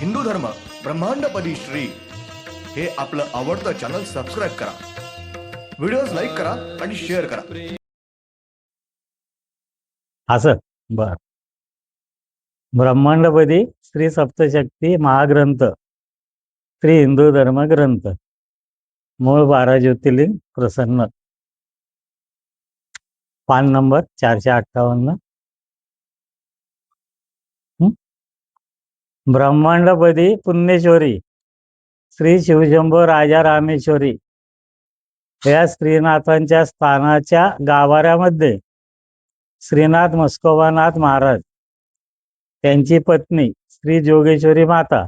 हिंदू धर्म ब्रह्मांडपदी श्री हे आपलं आवडतं चॅनल सबस्क्राईब करा, व्हिडिओज लाईक करा आणि शेअर करा. असं बर. ब्रह्मांडपदी श्री सप्तशक्ती महाग्रंथ, श्री हिंदू धर्म ग्रंथ, मूळ 12 ज्योतिर्लिंग प्रसन्न, पान नंबर 458. ब्रह्मांडपदी पुण्येश्वरी श्री शिवशंभो राजा रामेश्वरी या श्रीनाथांच्या स्थानाच्या गाभाऱ्यामध्ये श्रीनाथ मस्कोबानाथ महाराज, त्यांची पत्नी श्री जोगेश्वरी माता,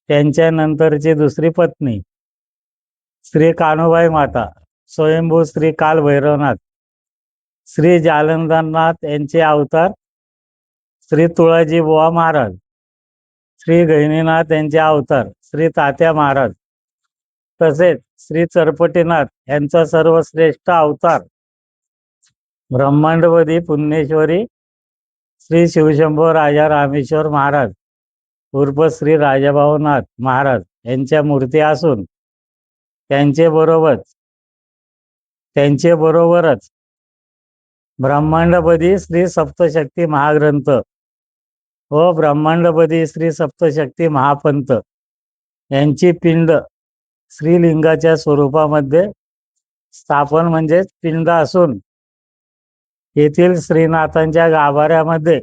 त्यांच्या नंतरची दुसरी पत्नी श्री कान्होबाई माता, स्वयंभू श्री काल भैरवनाथ, श्री जालंधरनाथ यांचे अवतार श्री तुळाजी बुवा महाराज, श्री गहिनीनाथ यांचे अवतार श्री तात्या महाराज, तसेच श्री चरपटीनाथ यांचा सर्वश्रेष्ठ अवतार ब्रह्मांडपदी पुण्येश्वरी श्री शिवशंभो राजा रामेश्वर महाराज उर्फ श्री राजाभाऊनाथ महाराज यांच्या मूर्ती असून त्यांचे बरोबरच ब्रह्मांडपदी श्री सप्तशक्ती महाग्रंथ व ब्रह्मांडपदी श्री सप्तशक्ती महापंथ यांची पिंड श्रीलिंगाच्या स्वरूपामध्ये स्थापन म्हणजे पिंड असून येथील श्रीनाथांच्या गाभाऱ्यामध्ये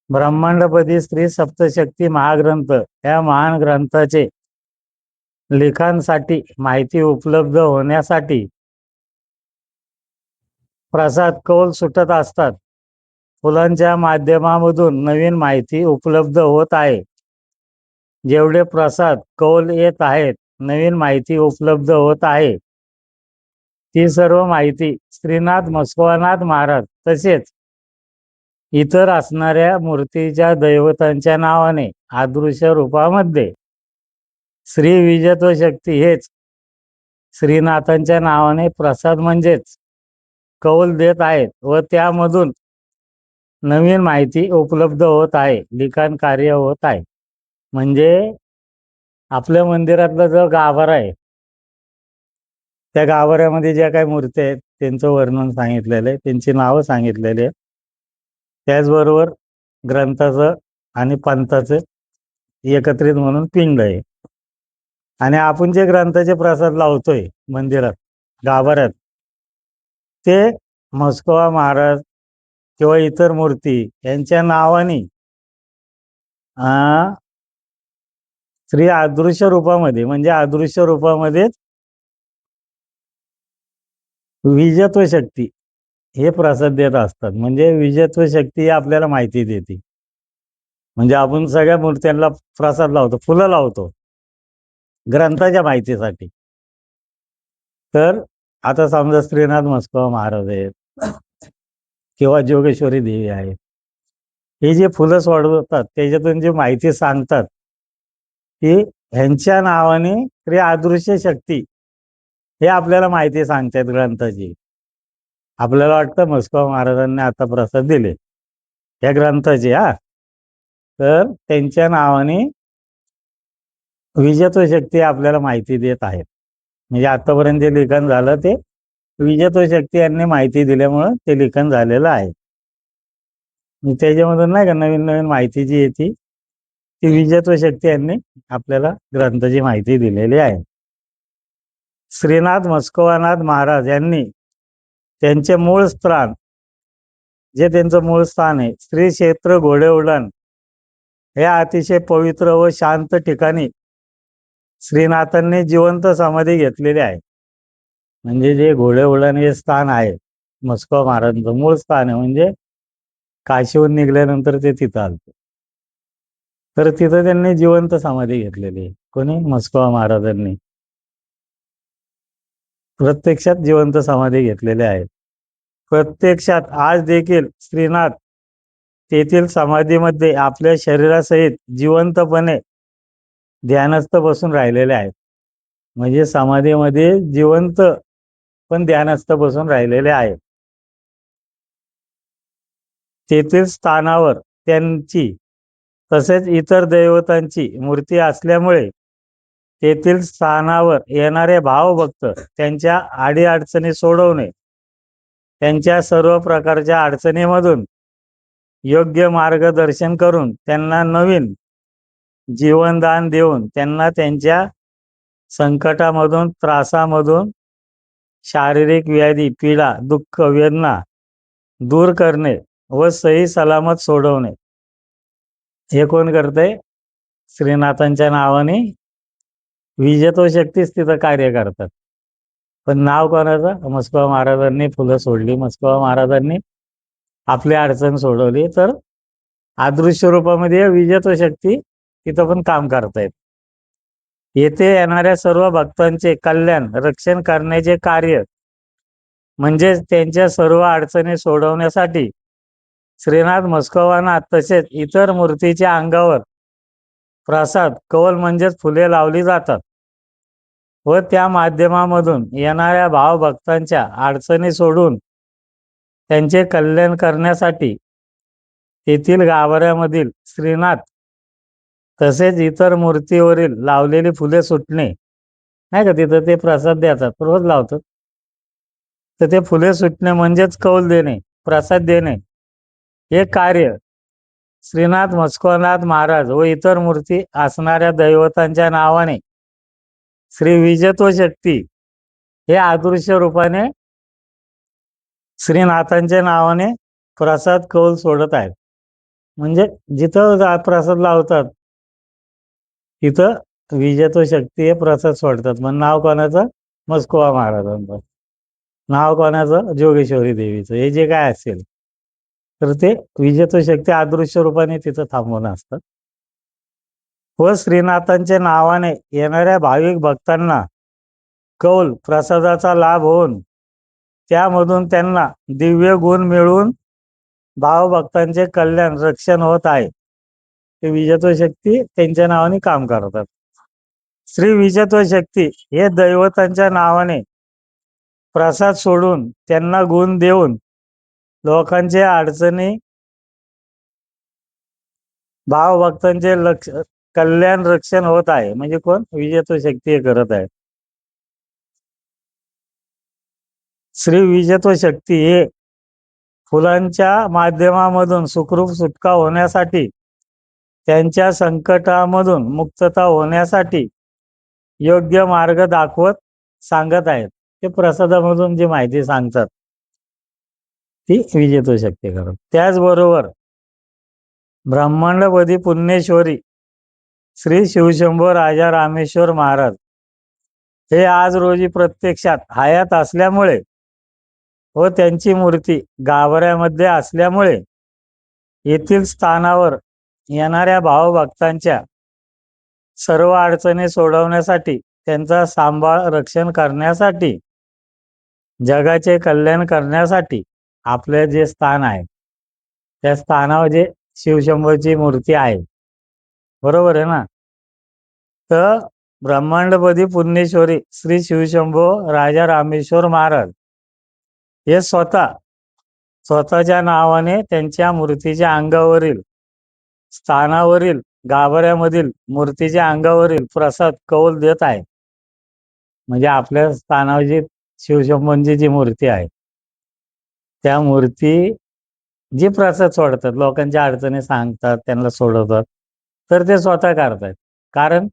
ब्रह्मांडपदी श्री सप्तशक्ती महाग्रंथ या महान ग्रंथाचे लेखांसाठी माहिती उपलब्ध होण्यासाठी प्रसाद कौल सुटत असतात. फुलांच्या माध्यमामधून नवीन माहिती उपलब्ध होत आहे. जेवढे प्रसाद कौल येत आहेत, नवीन माहिती उपलब्ध होत आहे, ती सर्व माहिती श्रीनाथ मस्कोबानाथ महाराज तसेच इतर असणाऱ्या मूर्तीच्या दैवतांच्या नावाने अदृश्य रूपामध्ये श्री विजयत्व शक्ती हेच श्रीनाथांच्या नावाने प्रसाद म्हणजेच कौल देत आहेत व त्यामधून नवीन माहिती उपलब्ध होत आहे, लिखाण कार्य होत आहे. म्हणजे आपल्या मंदिरातला जो गाभारा आहे त्या गाभाऱ्यामध्ये ज्या काही मूर्ती आहेत त्यांचं वर्णन सांगितलेलं आहे, त्यांची नावं सांगितलेली आहे. त्याचबरोबर ग्रंथाचं आणि पंथाचं एकत्रित म्हणून पिंड आहे. आणि आपण जे ग्रंथाचे प्रसाद लावतोय मंदिरात गाभाऱ्यात ते मस्कोबा महाराज किंवा इतर मूर्ती यांच्या नावाने श्री अदृश्य रूपामध्ये म्हणजे अदृश्य रूपामध्येच विजयत्व शक्ती हे प्रसाद देत असतात. म्हणजे विजयत्व शक्ती आपल्याला माहिती देते. म्हणजे आपण सगळ्या मूर्त्यांना प्रसाद लावतो, फुलं लावतो ग्रंथाच्या माहितीसाठी. तर आता समजा श्रीनाथ मस्कोबा महाराज आहेत किंवा जोगेश्वरी देवी आहेत, हे जे फुलं सोडवतात त्याच्यातून जी माहिती सांगतात ती ह्यांच्या नावाने श्री अदृश्य शक्ती हे आपल्याला माहिती सांगतात ग्रंथाची. आपल्याला वाटतं मस्कोबा महाराजांनी आता प्रसाद दिले या ग्रंथाचे, तर त्यांच्या नावाने विजयत्व शक्ती आपल्याला माहिती देत आहेत. म्हणजे आतापर्यंत जे लिखाण झालं ते विजयत्व शक्ती यांनी माहिती दिल्यामुळं ते लिखाण झालेलं आहे. त्याच्यामधून नाही का नवीन नवीन माहिती जी येते ती विजयत्व शक्ती यांनी आपल्याला ग्रंथाची माहिती दिलेली आहे. श्रीनाथ मस्कोबानाथ महाराज यांनी त्यांचे मूळ स्थान, जे त्यांचं मूळ स्थान आहे श्री क्षेत्र घोडेउडण हे अतिशय पवित्र व शांत ठिकाणी श्रीनाथांनी जिवंत समाधी घेतलेली आहे. म्हणजे जे घोडेउडण हे स्थान आहे मस्कोबा महाराजांचं मूळ स्थान आहे. म्हणजे काशीहून निघाल्यानंतर ते तिथं आलते, तर तिथं त्यांनी जिवंत समाधी घेतलेली आहे. कोणी? मस्कोबा महाराजांनी प्रत्यक्षात जिवंत समाधी घेतलेले आहेत. प्रत्यक्षात आज देखील श्रीनाथ तेथील समाधीमध्ये आपल्या शरीरासहित जिवंतपणे ध्यानस्थ बसून राहिलेले आहेत. म्हणजे समाधीमध्ये जिवंत पण ध्यानस्थ बसून राहिलेले आहेत. तेथील स्थानावर त्यांची तसेच इतर दैवतांची मूर्ती असल्यामुळे तेथील स्थानावर येणारे भावभक्त त्यांच्या अडीअडचणी सोडवणे, त्यांच्या सर्व प्रकारच्या अडचणीमधून योग्य मार्गदर्शन करून त्यांना नवीन जीवनदान देऊन त्यांना त्यांच्या संकटामधून, त्रासामधून, शारीरिक व्याधी, पीडा, दुःख, वेदना दूर करणे व सही सलामत सोडवणे. हे कोण करतंय? श्रीनाथांच्या नावाने विजेतो शक्तीच तिथं कार्य करतात. पण नाव कोणाचं? मस्कोबा महाराजांनी फुलं सोडली, मस्कोबा महाराजांनी आपली अडचण सोडवली, तर अदृश्य रूपामध्ये विजेतो शक्ती तिथं पण काम करतायत. येथे येणाऱ्या सर्व भक्तांचे कल्याण, रक्षण करण्याचे कार्य म्हणजेच त्यांच्या सर्व अडचणी सोडवण्यासाठी श्रीनाथ, मस्कोबानाथ तसेच इतर मूर्तीच्या अंगावर प्रसाद, कौल म्हणजेच फुले लावली जातात व त्या माध्यमामधून येणाऱ्या भावभक्तांच्या अडचणी सोडून त्यांचे कल्याण करण्यासाठी तेथील गाभाऱ्यामधील श्रीनाथ तसेच इतर मूर्तीवरील लावलेली फुले सुटणे, नाही का, तिथं ते प्रसाद देतात, रोज लावतात, तर ते फुले सुटणे म्हणजेच कौल देणे, प्रसाद देणे, हे कार्य श्रीनाथ, मस्कोबानाथ महाराज व इतर मूर्ती असणाऱ्या दैवतांच्या नावाने श्री विजेतो शक्ती हे अदृश्य रूपाने श्रीनाथांच्या नावाने प्रसाद, कौल सोडत आहेत. म्हणजे जिथं प्रसाद लावतात तिथं विजेतो शक्ती हे प्रसाद सोडतात. मग नाव कोणाचं? मस्कोबा महाराजांचं. नाव कोणाचं? जोगेश्वरी देवीचं. हे जे काय असेल तर ते विजेतो शक्ती अदृश्य रूपाने तिथं थांबवून असतात व श्रीनाथांच्या नावाने येणाऱ्या भाविक भक्तांना कौल, प्रसादाचा लाभ होऊन त्यामधून त्यांना दिव्य गुण मिळून भावभक्तांचे कल्याण, रक्षण होत आहे. ते विजेतो शक्ती त्यांच्या नावाने काम करतात. श्री विजेतो शक्ती हे दैवतांच्या नावाने प्रसाद सोडून त्यांना गुण देऊन लोकांचे अडचणी, भावभक्तांचे कल्याण, रक्षण होत आहे. म्हणजे कोण? विजेतो शक्ती हे करत आहे. श्री विजेतो शक्ती हे फुलांच्या माध्यमामधून सुखरूप सुटका होण्यासाठी, त्यांच्या संकटामधून मुक्तता होण्यासाठी योग्य मार्ग दाखवत सांगत आहेत. ते प्रसादामधून जी माहिती सांगतात ती विजेतो शक्ती करत. त्याचबरोबर ब्रह्मांडपदी पुण्येश्वरी श्री शिवशंभो राजा रामेश्वर महाराज हे आज रोजी प्रत्यक्षात हयात असल्यामुळे व त्यांची मूर्ती गाभाऱ्यामध्ये असल्यामुळे येथील स्थानावर येणाऱ्या भावभक्तांच्या सर्व अडचणी सोडवण्यासाठी, त्यांचा सांभाळ, रक्षण करण्यासाठी, जगाचे कल्याण करण्यासाठी आपले जे स्थान आहे त्या स्थानावर जे शिवशंभोची मूर्ती आहे, बरोबर आहे ना, तर ब्रह्मांडपदी पुण्येश्वरी श्री शिवशंभो राजा रामेश्वर महाराज हे स्वतःच्या नावाने त्यांच्या मूर्तीच्या अंगावरील, स्थानावरील, गाभाऱ्यामधील मूर्तीच्या अंगावरील प्रसाद, कौल देत आहे. म्हणजे आपल्या स्थानावर जी शिवशंभोची जी मूर्ती आहे त्या मूर्ती जी प्रसाद सोडतात, लोकांच्या अडचणी सांगतात, त्यांना सोडवतात, तर ते स्वतः करतात. कारण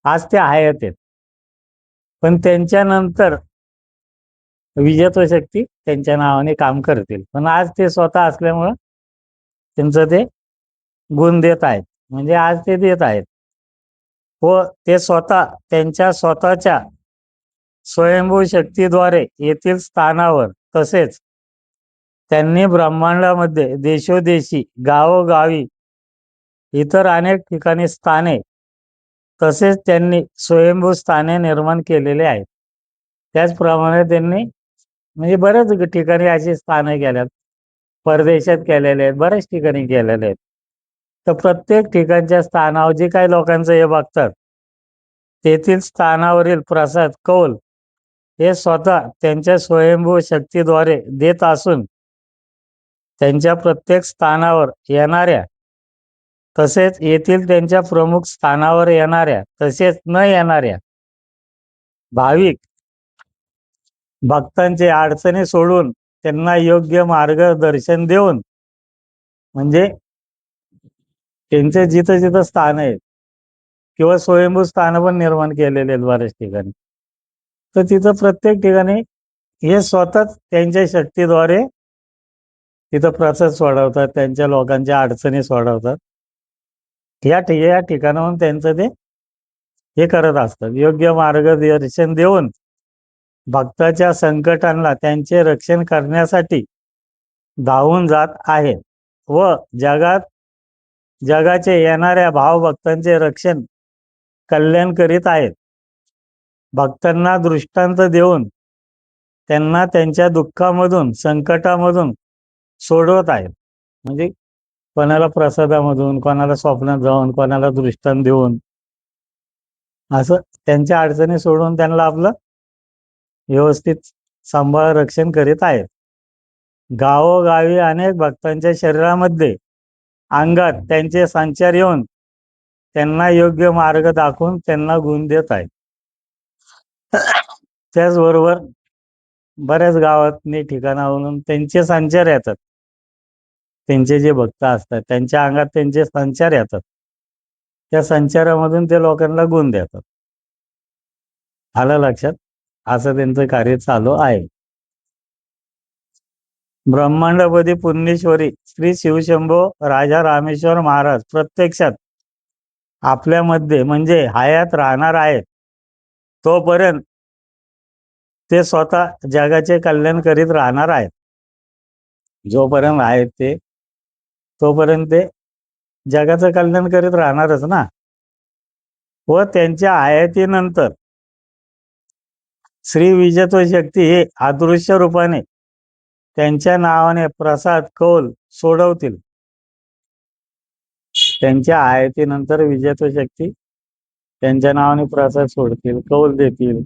आज ते हयात आहेत. पण त्यांच्यानंतर विजेतो शक्ती त्यांच्या नावाने काम करतील. पण आज ते स्वतः असल्यामुळं त्यांचं ते गुण देत आहेत. म्हणजे आज ते देत आहेत व ते स्वतः त्यांच्या स्वतःच्या स्वयंभू शक्तीद्वारे येथील स्थानावर, तसेच त्यांनी ब्रह्मांडामध्ये देशोदेशी, गावोगावी, इतर अनेक ठिकाणी स्थाने, तसेच त्यांनी स्वयंभू स्थाने निर्माण केलेले आहेत. त्याचप्रमाणे त्यांनी म्हणजे बऱ्याच ठिकाणी अशी स्थाने केल्यात, परदेशात केलेले आहेत, बऱ्याच ठिकाणी केलेले आहेत. तर प्रत्येक ठिकाणच्या स्थानावर जे काही लोकांचं हे बघतात तेथील स्थानावरील प्रसाद, कौल हे स्वतः त्यांच्या स्वयंभू शक्तीद्वारे देत असून त्यांच्या प्रत्येक स्थानावर येणाऱ्या तसेच येथील त्यांच्या प्रमुख स्थानावर येणाऱ्या तसेच न येणाऱ्या भाविक भक्तांचे अडचणी सोडून त्यांना योग्य मार्गदर्शन देऊन, म्हणजे त्यांचे जिथं जिथं स्थान आहेत किंवा स्वयंभू स्थान पण निर्माण केलेले आहेत बऱ्याच ठिकाणी, तर तिथं प्रत्येक ठिकाणी हे स्वतःच त्यांच्या शक्तीद्वारे तिथं प्रसाद सोडवतात, त्यांच्या लोकांच्या अडचणी सोडवतात. या ठिकाणाहून त्यांचं ते हे करत असतात, योग्य मार्गदर्शन देऊन भक्ताच्या संकटांना त्यांचे रक्षण करण्यासाठी धावून जात आहेत व जगाचे येणाऱ्या भावभक्तांचे रक्षण कल्याण करीत आहेत. भक्तांना दृष्टांत देऊन त्यांना त्यांच्या दुःखामधून संकटामधून सोडवत आहेत. म्हणजे कोणाला प्रसादामधून, कोणाला स्वप्नात जाऊन, कोणाला दृष्टांत देऊन असं त्यांच्या अडचणी सोडून त्यांना आपलं व्यवस्थित सांभाळ रक्षण करीत आहेत. गावोगावी अनेक भक्तांच्या शरीरामध्ये अंगात त्यांचे संचार येऊन त्यांना योग्य मार्ग दाखवून त्यांना गुण देत आहेत. त्याचबरोबर बऱ्याच गावातनी ठिकाणावरून त्यांचे संचार येतात, त्यांचे जे भक्त असतात त्यांच्या अंगात त्यांचे संचार येतात, त्या संचारामधून ते लोकांना गुण देतात. आलं लक्षात? असं त्यांचं कार्य चालू आहे. ब्रह्मांडपदी पुण्येश्वरी श्री शिवशंभो राजा रामेश्वर महाराज प्रत्यक्षात आपल्यामध्ये म्हणजे हयात राहणार आहेत. तोपर्यंत ते स्वतः जगाचे कल्याण करीत राहणार आहेत. जोपर्यंत आहेत ते तोपर्यंत ते जगाचं कल्याण करीत राहणारच ना. व त्यांच्या हयातीनंतर श्री विजयत्व शक्ती हे अदृश्य रूपाने त्यांच्या नावाने प्रसाद कौल सोडवतील. त्यांच्या हयातीनंतर विजयत्व शक्ती त्यांच्या नावाने प्रसाद सोडतील, कौल देतील,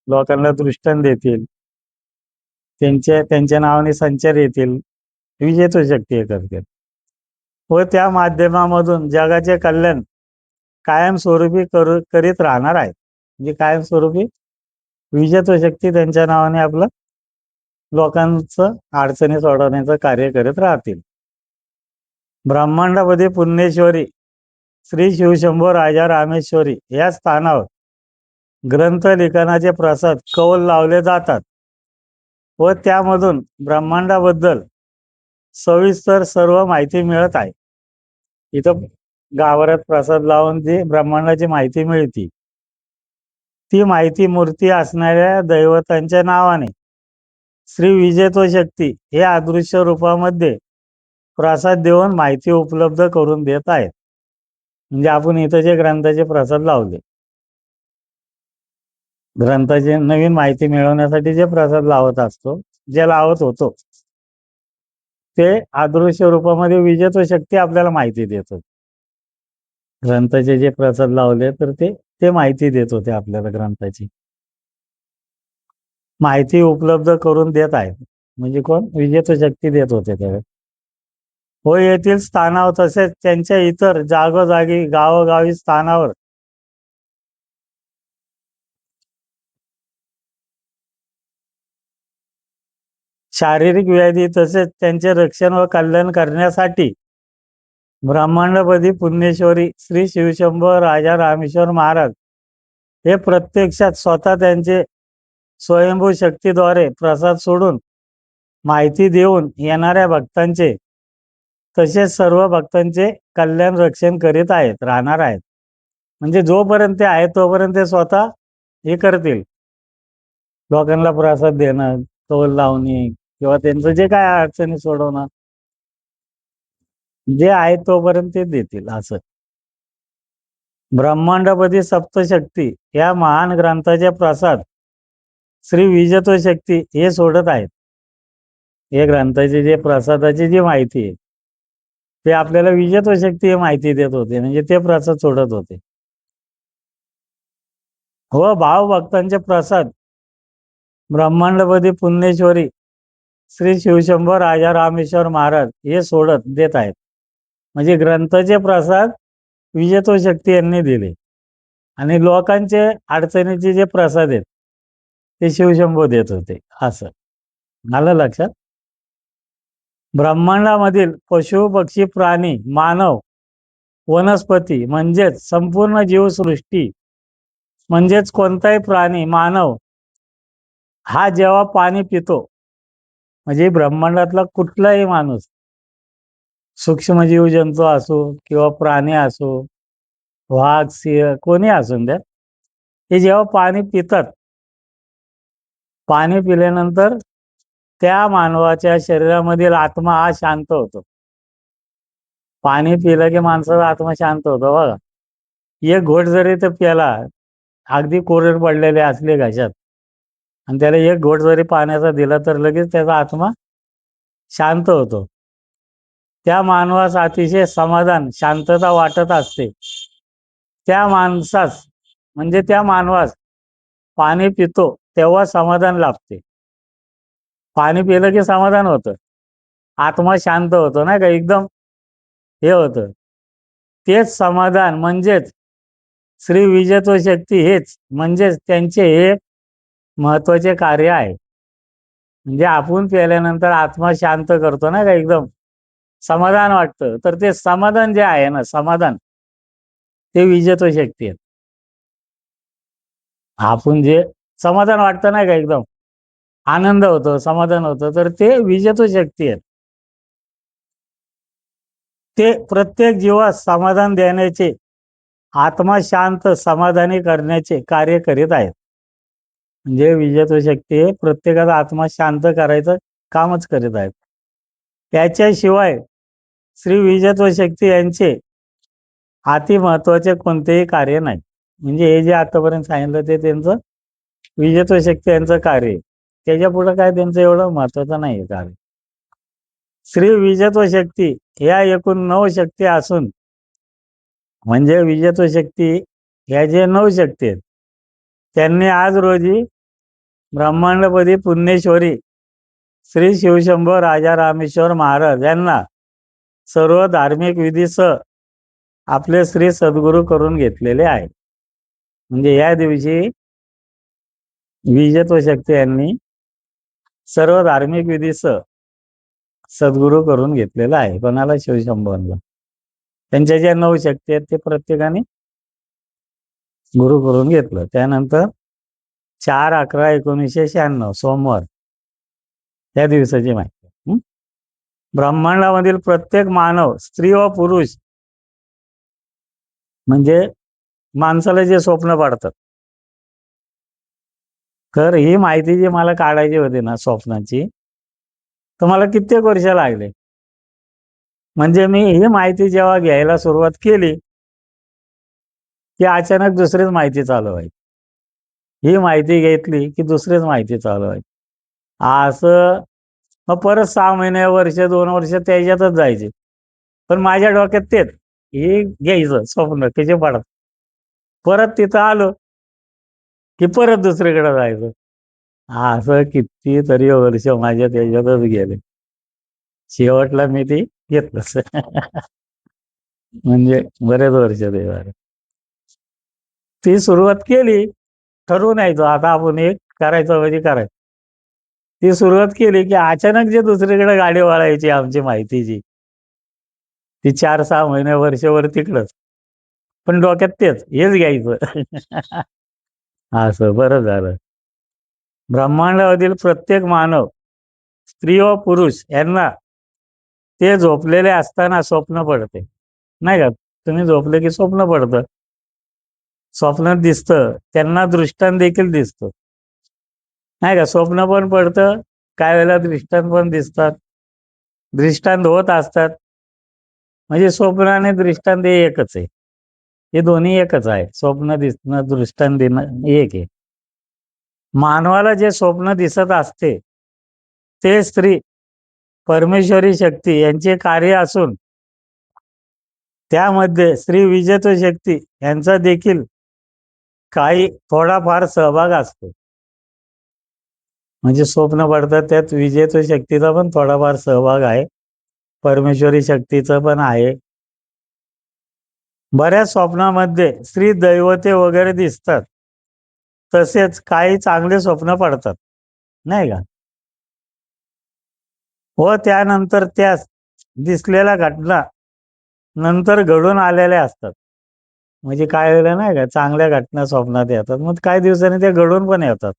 लोकांना दृष्टांत देतील, त्यांच्या नावाने संचार येतील, विजयत्व शक्ती हे करतील व त्या माध्यमामधून जगाचे कल्याण कायमस्वरूपी करीत राहणार आहेत. म्हणजे कायमस्वरूपी विजयत्व शक्ती त्यांच्या नावाने आपलं लोकांचं अडचणी सोडवण्याचं कार्य करीत राहतील. ब्रह्मांडपदी पुण्येश्वरी श्री शिवशंभो राजा रामेश्वरी या स्थानावर ग्रंथ लिखाणाचे प्रसाद कौल लावले जातात व त्यामधून ब्रह्मांडाबद्दल सविस्तर सर्व माहिती मिळत आहे. इथं गाभाऱ्यात प्रसाद लावून जी ब्रह्मांडाची माहिती मिळते, ती माहिती मूर्ती असणाऱ्या दैवतांच्या नावाने श्री विजयत्व शक्ती हे अदृश्य रूपामध्ये प्रसाद देऊन माहिती उपलब्ध करून देत आहेत. म्हणजे आपण इथं जे ग्रंथाचे प्रसाद लावले, ग्रंथाची नवीन माहिती मिळवण्यासाठी जे प्रसाद लावत असतो, जे लावत होतो, ते अदृश्य रूपामध्ये विजयत्व शक्ती आपल्याला माहिती देतो. ग्रंथाचे जे प्रसाद लावले तर ते माहिती देत होते आपल्याला. ग्रंथाची माहिती उपलब्ध करून देत आहेत. म्हणजे कोण? विजयत्व शक्ती देत होते त्यावेळेस. व येथील स्थानावर तसेच त्यांच्या इतर जागोजागी गावोगावी स्थानावर शारीरिक व्याधी तसेच त्यांचे रक्षण व कल्याण करण्यासाठी ब्रह्मांडपदी पुण्येश्वरी श्री शिवशंभो राजा रामेश्वर महाराज हे प्रत्यक्षात स्वतः त्यांचे स्वयंभू शक्तीद्वारे प्रसाद सोडून माहिती देऊन येणाऱ्या भक्तांचे तसेच सर्व भक्तांचे कल्याण रक्षण करीत आहेत, राहणार आहेत. म्हणजे जोपर्यंत ते आहेत तोपर्यंत ते स्वतः हे करतील, लोकांना प्रसाद देणं, कौल लावणे किंवा त्यांचं जे काय अडचणी सोडवणं, जे आहे तोपर्यंत ते देतील. असं ब्रह्मांडपदी सप्तशक्ती या महान ग्रंथाचे प्रसाद श्री विजयत्व शक्ती हे सोडत आहेत. हे ग्रंथाची जे प्रसादाची जी माहिती आहे ते आपल्याला विजयत्व शक्ती हे माहिती देत होते, म्हणजे ते प्रसाद सोडत होते. व भावभक्तांचे प्रसाद ब्रह्मांडपदी पुण्येश्वरी श्री शिवशंभो राजा रामेश्वर महाराज हे सोडत देत आहेत. म्हणजे ग्रंथाचे प्रसाद विजयत्व शक्ती यांनी दिले आणि लोकांचे अडचणीचे जे प्रसाद आहेत ते शिवशंभो देत होते. असं आलं लक्षात. ब्रह्मांडामधील पशु पक्षी प्राणी मानव वनस्पती म्हणजेच संपूर्ण जीवसृष्टी म्हणजेच कोणताही प्राणी मानव हा जेव्हा पाणी पितो म्हणजे ब्रह्मांडातला कुठलाही माणूस सूक्ष्मजीव जंतू असो किंवा प्राणी असो वाघ सिंह कोणी असून द्या हे जेव्हा पाणी पितात पाणी पिल्यानंतर त्या मानवाच्या शरीरामधील आत्मा हा शांत होतो. पाणी पिलं की माणसाचा आत्मा शांत होतो बघा. एक घोट जरी तर प्याला अगदी कोरड पडलेले असले घशात आणि त्याला एक घोट जरी पाण्याचा दिला तर लगेच त्याचा आत्मा शांत होतो. त्या मानवास अतिशय समाधान शांतता वाटत असते. त्या माणसास म्हणजे त्या मानवास पाणी पितो तेव्हा समाधान लाभते. पाणी पिलं की समाधान होतं, आत्मा शांत होतो नाही का, एकदम हे होतं. तेच समाधान म्हणजेच श्री विजयत्व शक्ती हेच म्हणजेच त्यांचे हे महत्वाचे कार्य आहे. म्हणजे आपण प्यायल्यानंतर आत्मा शांत करतो ना का, एकदम समाधान वाटतं. तर ते समाधान जे आहे ना, समाधान ते विजयत्व शक्ती आहे. आपण जे समाधान वाटतं नाही का, एकदम आनंद होतो, समाधान होतं, तर ते विजयत्व शक्ती आहे. ते प्रत्येक जीवास समाधान देण्याचे आत्मा शांत समाधानी करण्याचे कार्य करीत आहेत. म्हणजे विजयत्व शक्ती हे प्रत्येकाचा आत्मा शांत करायचं कामच करीत आहेत. त्याच्याशिवाय श्री विजयत्व शक्ती यांचे अति महत्वाचे कोणतेही कार्य नाही. म्हणजे हे जे आतापर्यंत सांगितलं ते त्यांचं विजयत्व शक्ती यांचं कार्य आहे. त्याच्या पुढे काय त्यांचं एवढं महत्वाचं नाही कार्य. श्री विजयत्व शक्ती या एकूण 9 शक्ती असून म्हणजे विजयत्व शक्ती ह्या जे 9 शक्ती आहेत त्यांनी आज रोजी ब्रह्मांडपदी पुण्येश्वरी श्री शिवशंभो राजा रामेश्वर महाराज यांना सर्व धार्मिक विधीसह आपले श्री सद्गुरू करून घेतलेले आहे. म्हणजे या दिवशी विजयत्व शक्ती यांनी सर्व धार्मिक विधीसह सद्गुरू करून घेतलेला आहे. कोणाला? शिवशंभोला. त्यांच्या ज्या 9 शक्ती आहेत ते प्रत्येकाने गुरु करून घेतलं. त्यानंतर 4/11/1996 सोमवार त्या दिवसाची माहिती. ब्रह्मांडामधील प्रत्येक मानव स्त्री व पुरुष म्हणजे माणसाला जे स्वप्न पडतात, तर ही माहिती जी मला काढायची होती ना स्वप्नाची, तर मला कित्येक वर्ष लागले. म्हणजे मी ही माहिती जेव्हा घ्यायला सुरुवात केली की अचानक दुसरीच माहिती चालू व्हायची. ही माहिती घेतली की दुसरीच माहिती चालू व्हायची. असं मग परत 6 महिने वर्ष 2 वर्ष त्याच्यातच जायचे. पण माझ्या डोक्यात तेच हे घ्यायचं स्वप्न त्याचे पडत. परत तिथं आलो की परत दुसरीकडे जायचं. असं कितीतरी वर्ष माझ्या त्याच्यातच गेले. शेवटला मी ती घेतलंच. म्हणजे बरेच वर्ष ते झाले. ती सुरुवात केली, ठरवून यायचो आता आपण एक करायचं म्हणजे करायचं. ती सुरुवात केली की अचानक जे दुसरीकडे गाडी वळायची आमची माहितीची, ती 4-6 महिने वर्षभर तिकडंच. पण डोक्यात तेच हेच घ्यायचं. असं बरं झालं. ब्रह्मांडामधील प्रत्येक मानव स्त्री व पुरुष यांना ते झोपलेले असताना स्वप्न पडते नाही का. तुम्ही झोपले की स्वप्न पडतं, स्वप्नात दिसतं, त्यांना दृष्टांत देखील दिसतो नाही का. स्वप्न पण पडतं, काय वेळेला दृष्टांत पण दिसतात, दृष्टांत होत असतात. म्हणजे स्वप्न आणि दृष्टांत हे एकच आहे. हे दोन्ही एकच आहे. स्वप्न दिसणं दृष्टांत देणं एक आहे. मानवाला जे स्वप्न दिसत असते ते स्त्री परमेश्वरी शक्ती यांचे कार्य असून त्यामध्ये श्री विजयत्व शक्ती यांचा देखील काही थोडाफार सहभाग असतो. म्हणजे स्वप्न पडतात त्यात विजयत्व शक्तीचा पण थोडाफार सहभाग आहे, परमेश्वरी शक्तीचा पण आहे, बऱ्याच स्वप्नामध्ये स्त्री दैवते वगैरे दिसतात. तसेच काही चांगले स्वप्न पडतात, नाही का? व त्यानंतर त्या दिसलेल्या घटना नंतर घडून आलेल्या असतात. म्हणजे काय झालं नाही का, चांगल्या घटना स्वप्नात येतात, मग काही दिवसांनी ते घडून पण येतात.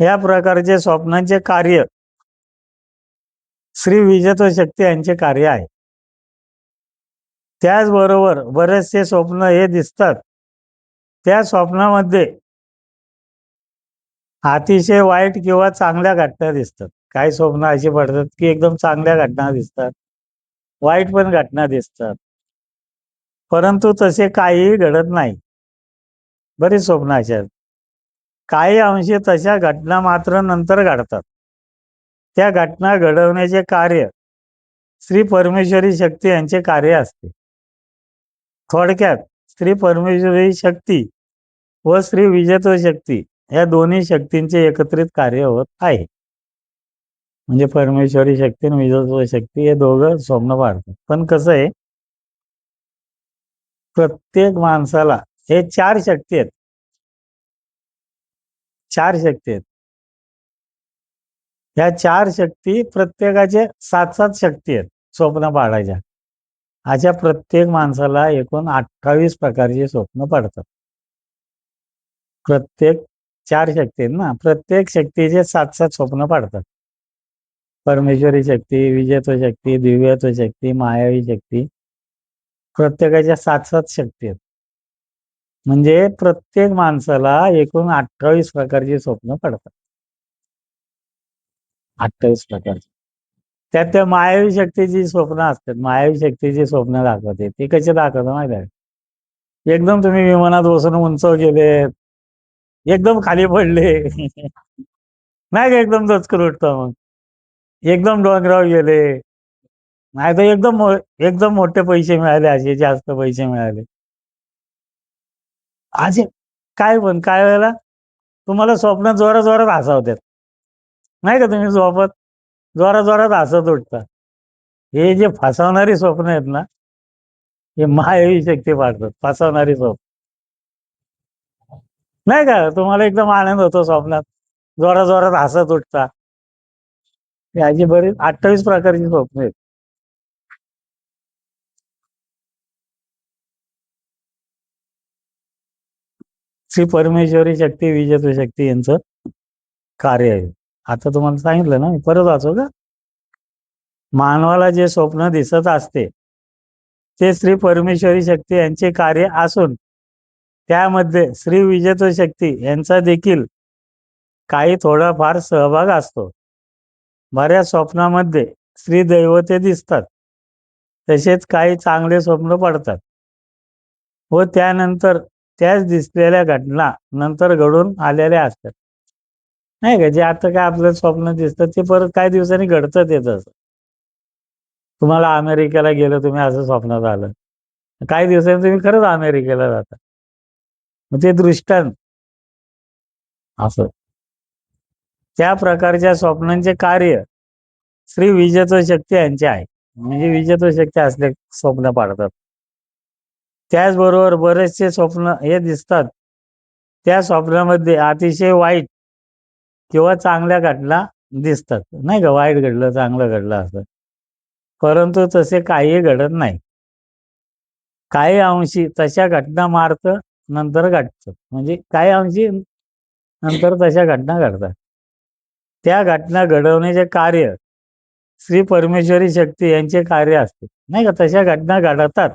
या प्रकारचे स्वप्नांचे कार्य श्री विजयत्व शक्ती यांचे कार्य आहे. त्याचबरोबर बरेचसे स्वप्न हे दिसतात, त्या स्वप्नामध्ये अतिशय वाईट किंवा चांगल्या घटना दिसतात. काही स्वप्न अशी पडतात की एकदम चांगल्या घटना दिसतात, वाईट पण घटना दिसतात, परंतु तसे काहीही घडत नाही. बरीच स्वप्न अशी आहेत. काही अंशी तशा घटना मात्र नंतर घडतात. त्या घटना घडवण्याचे कार्य श्री परमेश्वरी शक्ती यांचे कार्य असते. थोडक्यात श्री परमेश्वरी शक्ती व श्री विजयत्व शक्ती या दोन्ही शक्तींचे एकत्रित कार्य होत आहे. म्हणजे परमेश्वरी शक्ती आणि विजयत्व शक्ती हे दोघं स्वप्न पाडतात. पण कसं आहे, प्रत्येक माणसाला हे चार शक्ती आहेत. चार शक्ती आहेत. ह्या चार शक्ती प्रत्येकाचे 7-7 शक्ती आहेत स्वप्न पाडायच्या. अशा प्रत्येक माणसाला एकूण 28 प्रकारची स्वप्न पडतात. प्रत्येक चार शक्ती आहेत ना, प्रत्येक शक्तीचे 7-7 स्वप्न पडतात. परमेश्वरी शक्ती, विजयत्व शक्ती, दिव्यत्व शक्ती, मायावी शक्ती, प्रत्येकाच्या 7-7 शक्ती आहेत. म्हणजे प्रत्येक माणसाला एकूण 28 प्रकारची स्वप्न पडतात. 28 प्रकारची. त्यात त्या मायावी शक्तीची स्वप्न असतात. मायावी शक्तीची स्वप्न दाखवते. ती कशी दाखवतं माहिती आहे? एकदम तुम्ही विमानात बसून उंच गेले, एकदम खाली पडले. नाही का, एकदम दचकन उठतं मग. एकदम डोंगरावर गेले. नाही तर एकदम मोठे पैसे मिळाले, असे जास्त पैसे मिळाले. असे काय वेळेला तुम्हाला स्वप्नात जोरात हसावतात. नाही का, तुम्ही झोपत जोरात हसत उठता. हे जे फसवणारी स्वप्न आहेत ना, हे मायावी शक्ती पाडतात. फसवणारी स्वप्न. नाही का, तुम्हाला एकदम आनंद होतो स्वप्नात. जोरात हसत उठता. याची बरीच 28 प्रकारची स्वप्न आहेत. श्री परमेश्वरी शक्ती, विजयत्व शक्ती यांचं कार्य आहे. आता तुम्हाला सांगितलं ना, मी परत वाचू का? मानवाला जे स्वप्न दिसत असते ते श्री परमेश्वरी शक्ती यांचे कार्य असून त्यामध्ये श्री विजयत्व शक्ती यांचा देखील काही थोडाफार सहभाग असतो. बऱ्याच स्वप्नामध्ये श्री दैवते दिसतात. तसेच काही चांगले स्वप्न पडतात व त्यानंतर त्याच दिसलेल्या घटना नंतर घडून आलेल्या असतात. नाही का, जे आता काय आपलं स्वप्न दिसतं ते परत काही दिवसांनी घडतं. ते तसं तुम्हाला अमेरिकेला गेलं, तुम्ही असं स्वप्नात आलं, काही दिवसांनी तुम्ही खरंच अमेरिकेला जाता. मग ते दृष्टांत असं. त्या प्रकारच्या स्वप्नांचे कार्य श्री विजयत्व शक्ती यांचे आहे. म्हणजे विजयत्व शक्ती असले स्वप्न पाडतात. त्याचबरोबर बरेचसे स्वप्न हे दिसतात, त्या स्वप्नामध्ये अतिशय वाईट किंवा चांगल्या घटना दिसतात. नाही का, वाईट घडलं, चांगलं घडलं असं. परंतु तसे काहीही घडत नाही. काही अंशी तशा घटना मार्ग नंतर घडतात. म्हणजे काही अंशी नंतर तशा घटना घडतात. त्या घटना घडवण्याचे कार्य श्री परमेश्वरी शक्ती यांचे कार्य असते. नाही का, तशा घटना घडतात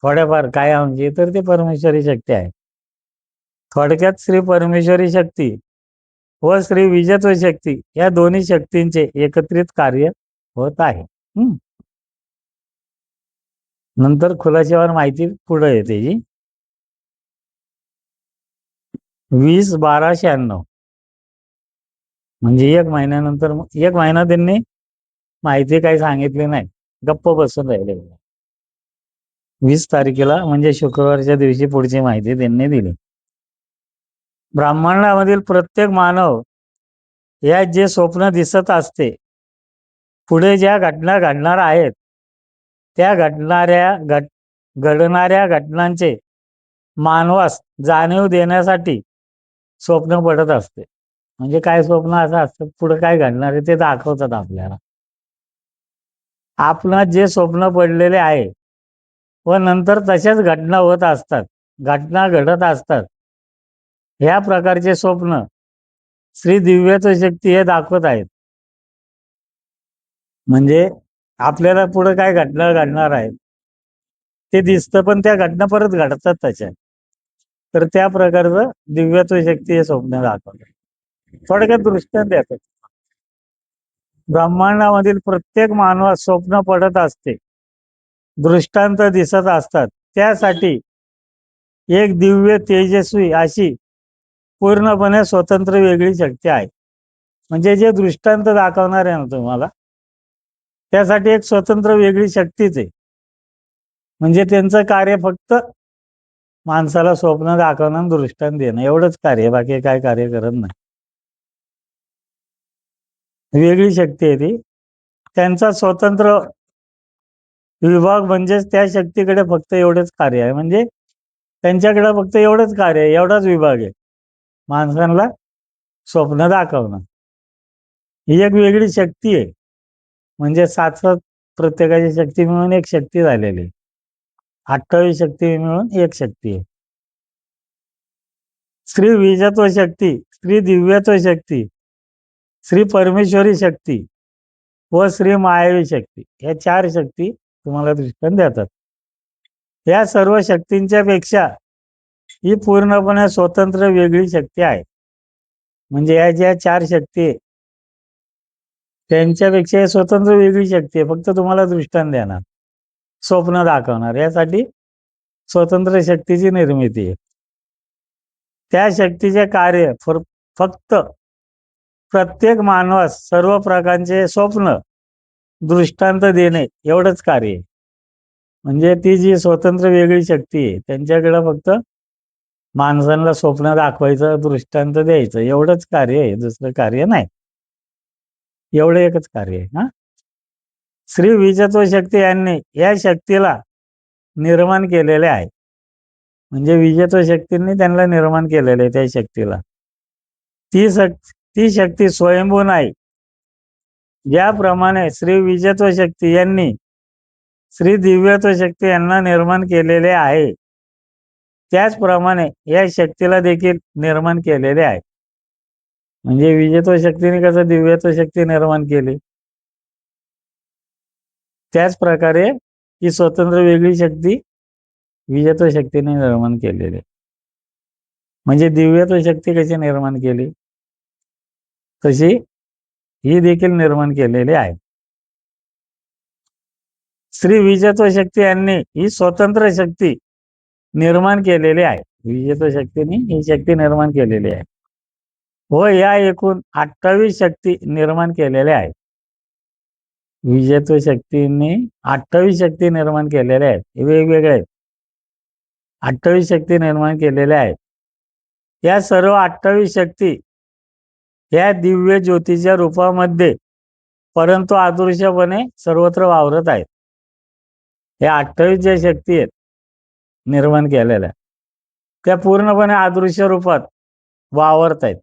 थोड्याफार काही अंशी, तर ते परमेश्वरी शक्ती आहे. थोडक्यात श्री परमेश्वरी शक्ती व श्री विजयत्व शक्ती या दोन्ही शक्तींचे एकत्रित कार्य होत आहे. नंतर खुलाशावर माहिती पुढे येते जी 20-12-96 म्हणजे 1 महिन्यानंतर. 1 महिना त्यांनी माहिती काही सांगितली नाही, गप्प बसून राहिले. 20 तारखेला म्हणजे शुक्रवारच्या दिवशी पुढची माहिती त्यांनी दिली. ब्रह्मांडामधील प्रत्येक मानव या जे स्वप्न दिसत असते, पुढे ज्या घटना घडणार आहेत त्या घडणाऱ्या घटनांचे मानवास जाणीव देण्यासाठी स्वप्न पडत असते. म्हणजे काय स्वप्न असं असतं, पुढे काय घडणार आहे ते दाखवतात आपल्याला. आपणात जे स्वप्न पडलेले आहे व नंतर तशाच घटना होत असतात, घटना घडत असतात. ह्या प्रकारचे स्वप्न श्री दिव्यत्व शक्ती हे दाखवत आहेत. म्हणजे आपल्याला पुढे काय घटना घडणार आहे ते दिसतं, पण त्या घटना परत घडतात तशा. तर त्या प्रकारचं दिव्यत्व शक्ती हे स्वप्न दाखवतात. थोडक्यात दृष्टांत येतात. ब्रह्मांडामधील प्रत्येक मानवास स्वप्न पडत असते, दृष्टांत दिसत असतात. त्यासाठी एक दिव्य तेजस्वी अशी पूर्णपणे स्वतंत्र वेगळी शक्ती आहे. म्हणजे जे दृष्टांत दाखवणार आहे ना तुम्हाला, त्यासाठी एक स्वतंत्र वेगळी शक्तीच आहे. म्हणजे त्यांचं कार्य फक्त माणसाला स्वप्न दाखवणं आणि दृष्टांत देणं एवढंच कार्य, बाकी काय कार्य करत नाही. वेगळी शक्ती आहे ती. त्यांचा स्वतंत्र विभाग म्हणजेच त्या शक्तीकडे फक्त एवढंच कार्य आहे. म्हणजे त्यांच्याकडे फक्त एवढंच कार्य आहे, एवढाच विभाग आहे, माणसांना स्वप्न दाखवणं. ही एक वेगळी शक्ती आहे. म्हणजे 7 प्रत्येकाची शक्ती मिळून एक शक्ती झालेली. 28 शक्ती मिळून एक शक्ती आहे. श्री विजत्व शक्ती, श्री दिव्यत्व शक्ती, श्री परमेश्वरी शक्ती व श्री मायावी शक्ती, या 4 शक्ती तुम्हाला दृष्टांत देतात. या सर्व शक्तींच्या पेक्षा ही पूर्णपणे स्वतंत्र वेगळी शक्ती आहे. म्हणजे या ज्या 4 शक्ती आहे त्यांच्यापेक्षा स्वतंत्र वेगळी शक्ती आहे. फक्त तुम्हाला दृष्टांत देणार, स्वप्न दाखवणार, यासाठी स्वतंत्र शक्तीची निर्मिती आहे. त्या शक्तीचे कार्य फक्त प्रत्येक मानवास सर्व प्रकारचे स्वप्न दृष्टांत देणे एवढंच कार्य आहे. म्हणजे ती जी स्वतंत्र वेगळी शक्ती आहे त्यांच्याकडे फक्त माणसांना स्वप्न दाखवायचं, दृष्टांत द्यायचं एवढंच कार्य आहे, दुसरं कार्य नाही. एवढं एकच कार्य आहे. श्री विजत्व शक्ती यांनी या शक्तीला निर्माण केलेले आहे. म्हणजे विजत्व शक्तींनी त्यांना निर्माण केलेले आहे त्या शक्तीला. ती शक्ती स्वयंभू नाही. ज्याप्रमाणे श्री विजत्व शक्ती यांनी श्री दिव्यत्व शक्ती यांना निर्माण केलेले आहे, त्याचप्रमाणे या शक्तीला देखील निर्माण केलेले आहे. म्हणजे विजत्व शक्तीने कसं दिव्यत्व शक्ती निर्माण केली, त्याच प्रकारे ही स्वतंत्र वेगळी शक्ती विजत्व शक्तीने निर्माण केलेली. म्हणजे दिव्यत्व शक्ती कशी निर्माण केली, तशी ही देखील निर्माण केलेली आहे. श्री विजत्व शक्ती यांनी ही स्वतंत्र शक्ती निर्माण केलेली आहे. विजत्व शक्तीने ही शक्ती निर्माण केलेली आहे व या एकूण 28 शक्ती निर्माण केलेल्या आहेत. विजत्व शक्तीने 28 शक्ती निर्माण केलेल्या आहेत. वेगवेगळ्या आहेत. 28 शक्ती निर्माण केलेल्या आहेत. या सर्व 28 शक्ती या दिव्य ज्योतीच्या रूपामध्ये परंतु अदृश्यपणे सर्वत्र वावरत आहेत. या 28 ज्या शक्ती आहेत निर्माण केलेल्या, त्या पूर्णपणे अदृश्य रूपात वावरत आहेत.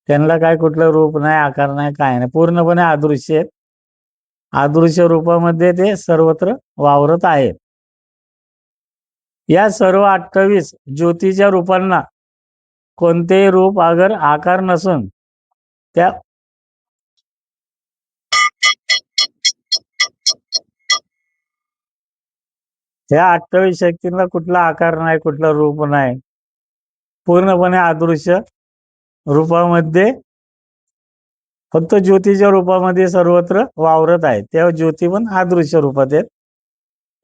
त्यांना काय कुठलं रूप नाही, आकार नाही, काय नाही, पूर्णपणे अदृश्य आहेत. अदृश्य रूपामध्ये ते सर्वत्र वावरत आहेत. या सर्व 28 ज्योतीच्या रूपांना कोणतेही रूप अगर आकार नसून त्या ह्या 28 शक्तींना कुठला आकार नाही, कुठलं रूप नाही, पूर्णपणे अदृश्य रूपामध्ये फक्त ज्योतीच्या रूपामध्ये सर्वत्र वावरत आहेत. त्या ज्योती पण अदृश्य रूपात आहेत.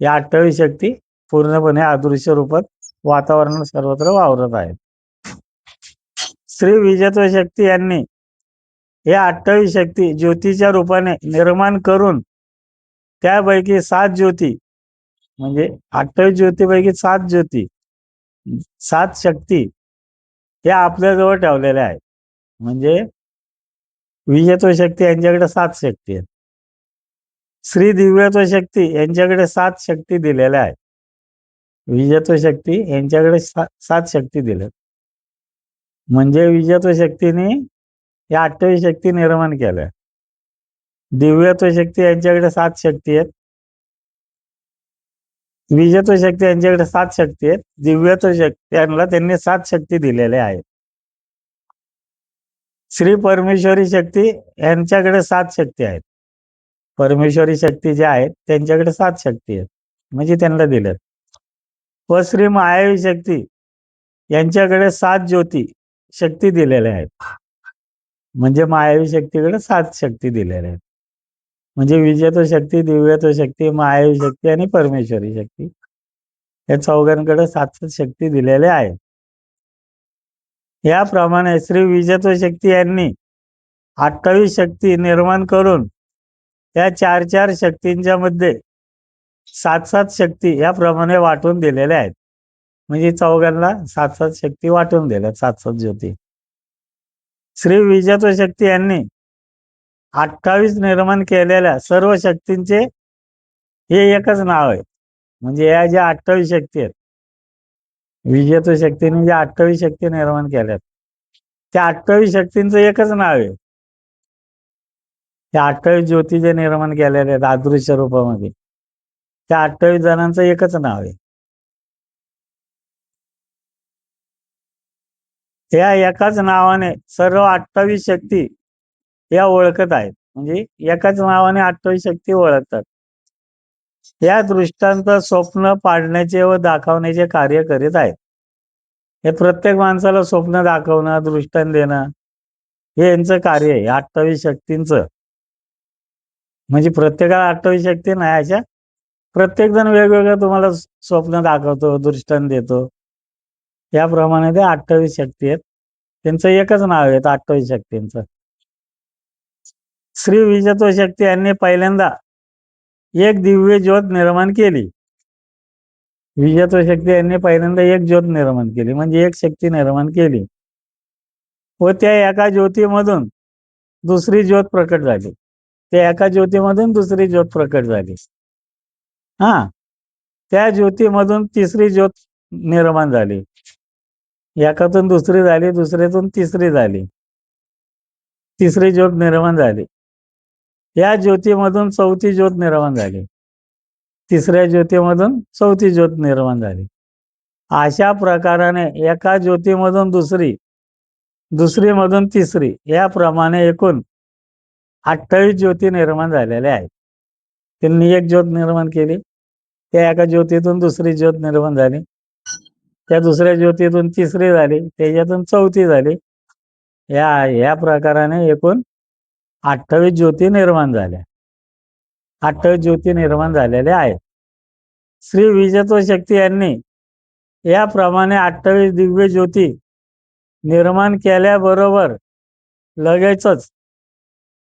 या 28 शक्ती पूर्णपणे अदृश्य रूपात वातावरणात सर्वत्र वावरत आहेत. श्री विजत्व शक्ती यांनी या 28 शक्ती ज्योतीच्या रूपाने निर्माण करून त्यापैकी 7 ज्योती, म्हणजे 28 ज्योतीपैकी 7 ज्योती, 7 शक्ती या आपल्याजवळ ठेवलेल्या आहेत. म्हणजे विजत्व शक्ती यांच्याकडे 7 शक्ती आहेत. श्री दिव्यत्व शक्ती यांच्याकडे 7 शक्ती दिलेल्या आहेत. विजयत्व शक्ती यांच्याकडे सात शक्ती दिल्यात. म्हणजे विजयत्व शक्तीने या 28 शक्ती निर्माण केल्या. दिव्यत्व शक्ती यांच्याकडे 7 शक्ती आहेत. विजयत्व शक्ती यांच्याकडे 7 शक्ती आहेत. दिव्यत्व शक्ती यांना त्यांनी 7 शक्ती दिलेल्या आहेत. श्री परमेश्वरी शक्ती यांच्याकडे 7 शक्ती आहेत. परमेश्वरी शक्ती ज्या आहेत त्यांच्याकडे 7 शक्ती आहेत, म्हणजे त्यांना दिल्यात. व श्री मायावी शक्ती यांच्याकडे 7 ज्योती शक्ती दिलेल्या आहेत. म्हणजे मायावी शक्तीकडे 7 शक्ती दिलेल्या आहेत. म्हणजे विजयत्व शक्ती, दिव्यत्व शक्ती, मायावी शक्ती आणि परमेश्वरी शक्ती या चौघांकडे 7 शक्ती दिलेल्या आहेत. याप्रमाणे श्री विजयत्व शक्ती यांनी 28 शक्ती निर्माण करून त्या 4 शक्तींच्या मध्ये 7 शक्ती याप्रमाणे वाटून दिलेल्या आहेत. म्हणजे चौघांना 7 शक्ती वाटून दिल्या, 7 ज्योती. श्री विजयत्व शक्ती यांनी 28 निर्माण केलेल्या सर्व शक्तींचे हे एकच नाव आहे. म्हणजे या ज्या 28 शक्ती आहेत, विजयत्व शक्तीने ज्या 28 शक्ती निर्माण केल्यात त्या 28 शक्तींचं एकच नाव आहे. त्या 28 ज्योती जे निर्माण केलेल्या आहेत अदृश्य रूपामध्ये, त्या 28 जणांचं एकच नाव आहे. या एकाच नावाने सर्व 28 शक्ती या ओळखत आहेत. म्हणजे एकाच नावाने 28 शक्ती ओळखतात. या दृष्टांत स्वप्न पाडण्याचे व दाखवण्याचे कार्य करीत आहेत. हे प्रत्येक माणसाला स्वप्न दाखवणं, दृष्टांत देणं हे यांचं कार्य आहे 28 शक्तींचं. म्हणजे प्रत्येकाला 28 शक्ती नाही, अशा प्रत्येक जण वेगवेगळं तुम्हाला स्वप्न दाखवतो, दृष्टांत देतो. याप्रमाणे ते 28 शक्ती आहेत. त्यांचं एकच नाव आहे 28 शक्तींचं. श्री विजयत्व शक्ती यांनी पहिल्यांदा एक दिव्य ज्योत निर्माण केली. विजयत्व शक्ती यांनी पहिल्यांदा एक ज्योत निर्माण केली, म्हणजे एक शक्ती निर्माण केली. व त्या एका ज्योतीमधून दुसरी ज्योत प्रकट झाली. त्या एका ज्योतीमधून दुसरी ज्योत प्रकट झाली. त्या ज्योतीमधून तिसरी ज्योत निर्माण झाली. एकातून दुसरी झाली, दुसरीतून तिसरी झाली, तिसरी ज्योत निर्माण झाली. या ज्योतीमधून चौथी ज्योत निर्माण झाली. तिसऱ्या ज्योतीमधून चौथी ज्योत निर्माण झाली. अशा प्रकाराने एका ज्योतीमधून दुसरी, दुसरीमधून तिसरी, याप्रमाणे एकूण 28 ज्योती निर्माण झालेल्या आहेत. त्यांनी एक ज्योत निर्माण केली, त्या एका ज्योतीतून दुसरी ज्योत निर्माण झाली, त्या दुसऱ्या ज्योतीतून तिसरी झाली, त्याच्यातून चौथी झाली. या प्रकाराने एकूण 28 ज्योती निर्माण झाल्या. 28 ज्योती निर्माण झालेल्या आहेत. श्री विजयत्व शक्ती यांनी याप्रमाणे 28 दिव्य ज्योती निर्माण केल्याबरोबर लगेचच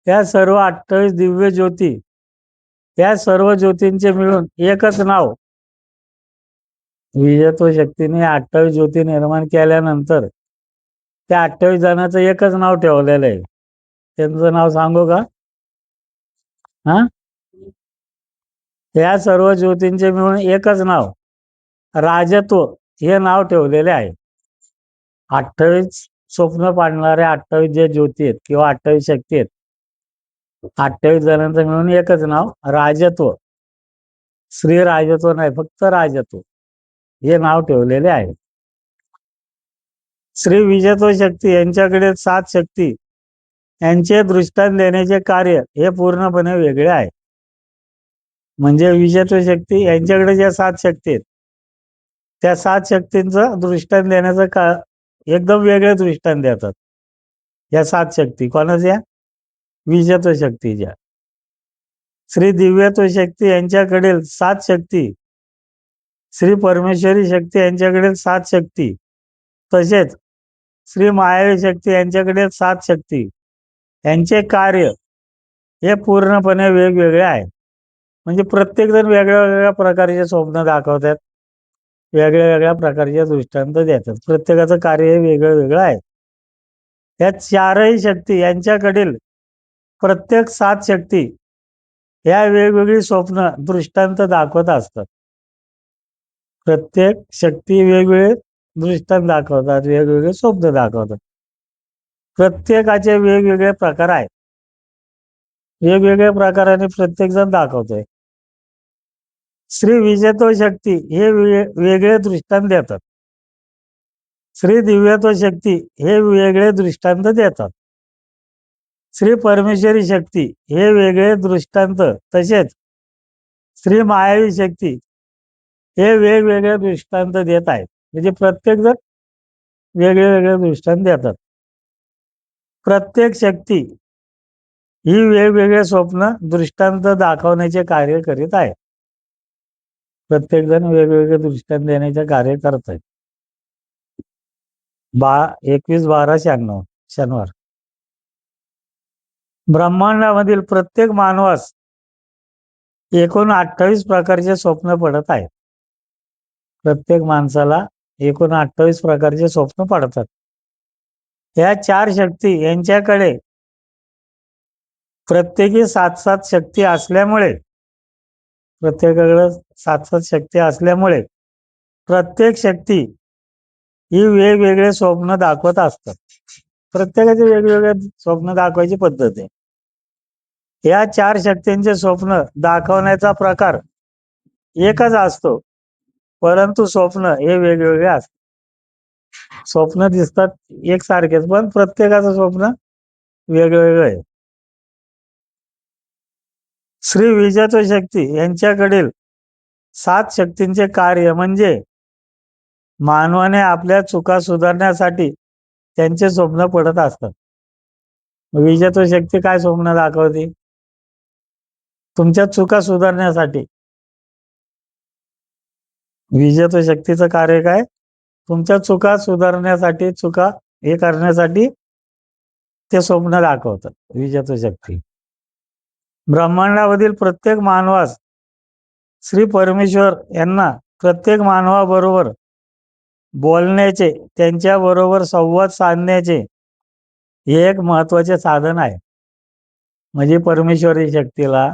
त्या सर्व 28 दिव्य ज्योती, त्या सर्व ज्योतींचे मिळून एकच नाव, विजयत्व शक्तीने 28 ज्योती निर्माण केल्यानंतर त्या 28 जणांचं एकच नाव ठेवलेलं आहे. त्यांचं नाव सांगू का? या सर्व ज्योतींचे मिळून एकच नाव राजत्व हे नाव ठेवलेले आहे. 28 स्वप्न पाडणाऱ्या 28 जे ज्योती आहेत किंवा 28 शक्ती आहेत, 28 जणांचं मिळून एकच नाव राजत्व, श्री राजत्व नाही, फक्त राजत्व हे नाव ठेवलेले आहे. श्री विजयत्व शक्ती यांच्याकडे 7 शक्ती यांचे दृष्टांत देण्याचे कार्य हे पूर्णपणे वेगळे आहे. म्हणजे विजयत्व शक्ती यांच्याकडे ज्या 7 शक्ती आहेत त्या 7 शक्तींचं दृष्टांत देण्याचं एकदम वेगळे दृष्टांत देतात. या 7 शक्ती कोणाच्या? विजयत्व शक्तीच्या. श्री दिव्यत्व शक्ती यांच्याकडील 7 शक्ती, श्री परमेश्वरी शक्ती यांच्याकडील 7 शक्ती, तसेच श्री मायावी शक्ती यांच्याकडे 7 शक्ती, यांचे कार्य हे पूर्णपणे वेगवेगळे आहे. म्हणजे प्रत्येक जण वेगळ्या वेगळ्या प्रकारचे स्वप्न दाखवतात, वेगळ्या वेगळ्या प्रकारचे दृष्टांत देतात. प्रत्येकाचं कार्य हे वेगळं वेगळं आहे. या 4ही शक्ती यांच्याकडील प्रत्येक 7 शक्ती या वेगवेगळी स्वप्न दृष्टांत दाखवत असतात. प्रत्येक शक्ती वेगवेगळे दृष्टांत दाखवतात, वेगवेगळे स्वप्न दाखवतात. प्रत्येकाचे वेगवेगळे प्रकार आहेत. वेगवेगळ्या प्रकाराने प्रत्येक जण दाखवतोय. श्री विजेतो शक्ती हे वेगळे दृष्टांत देतात. श्री दिव्यत्व शक्ती हे वेगळे दृष्टांत देतात. श्री परमेश्वरी शक्ती हे वेगळे दृष्टांत, तसेच श्री मायावी शक्ती हे वेगवेगळे दृष्टांत देत आहेत. म्हणजे प्रत्येक जण वेगळे वेगळे दृष्टांत देतात. प्रत्येक शक्ती ही वेगवेगळे स्वप्न दृष्टांत दाखवण्याचे कार्य करीत आहे. प्रत्येक जण वेगवेगळे दृष्टांत देण्याचे कार्य करत आहेत. 21/12/96 शनिवार. ब्रह्मांडामधील प्रत्येक मानवास एकूण 28 प्रकारचे स्वप्न पडत आहेत. प्रत्येक माणसाला एकूण 28 प्रकारचे स्वप्न पडतात. या 4 शक्ती यांच्याकडे प्रत्येकी 7-7 शक्ती असल्यामुळे, प्रत्येकाकडे 7-7 शक्ती असल्यामुळे प्रत्येक शक्ती ही वेगवेगळे स्वप्न दाखवत असतात. प्रत्येकाचे वेगवेगळे स्वप्न दाखवायची पद्धत आहे. या 4 शक्तींचे स्वप्न दाखवण्याचा प्रकार एकच असतो, परंतु स्वप्न हे वेगवेगळे असतात. स्वप्न दिसतात एकसारखेच, पण प्रत्येकाचं स्वप्न वेगवेगळं आहे. श्री विजेतो शक्ती यांच्याकडील 7 शक्तींचे कार्य म्हणजे मानवाने आपल्या चुका सुधारण्यासाठी त्यांचे स्वप्न पडत असतात. विजेतो शक्ती काय स्वप्न दाखवते? तुमच्या चुका सुधारण्यासाठी. विजेतो शक्तीचं कार्य काय? तुमच्या चुका सुधारण्यासाठी, चुका हे करण्यासाठी ते स्वप्न दाखवतात, विजेतो शक्ती. ब्रह्मांडामधील प्रत्येक मानवास श्री परमेश्वर यांना प्रत्येक मानवाबरोबर बोलण्याचे, त्यांच्याबरोबर संवाद साधण्याचे हे एक महत्वाचे साधन आहे. म्हणजे परमेश्वरी शक्तीला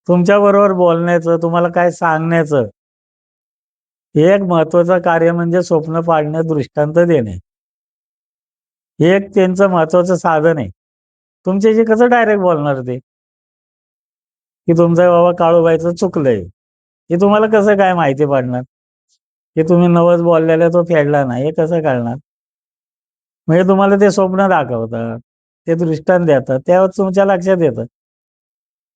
तुमच्याबरोबर बोलण्याचं, तुम्हाला काय सांगण्याचं हे एक महत्वाचं कार्य म्हणजे स्वप्न पाडणे, दृष्टांत देणे. हे एक त्यांचं महत्वाचं साधन आहे. तुमच्याशी कसं डायरेक्ट बोलणार ते, की तुमचं बाबा काळूबाईचं चुकलंय, हे तुम्हाला कसं काय माहिती पडणार? की तुम्ही नवस बोललेला तो फेडला नाही, हे कसं कळणार? म्हणजे तुम्हाला ते स्वप्न दाखवतात, ते दृष्टांत देतात, त्यावर तुमच्या लक्षात येतं,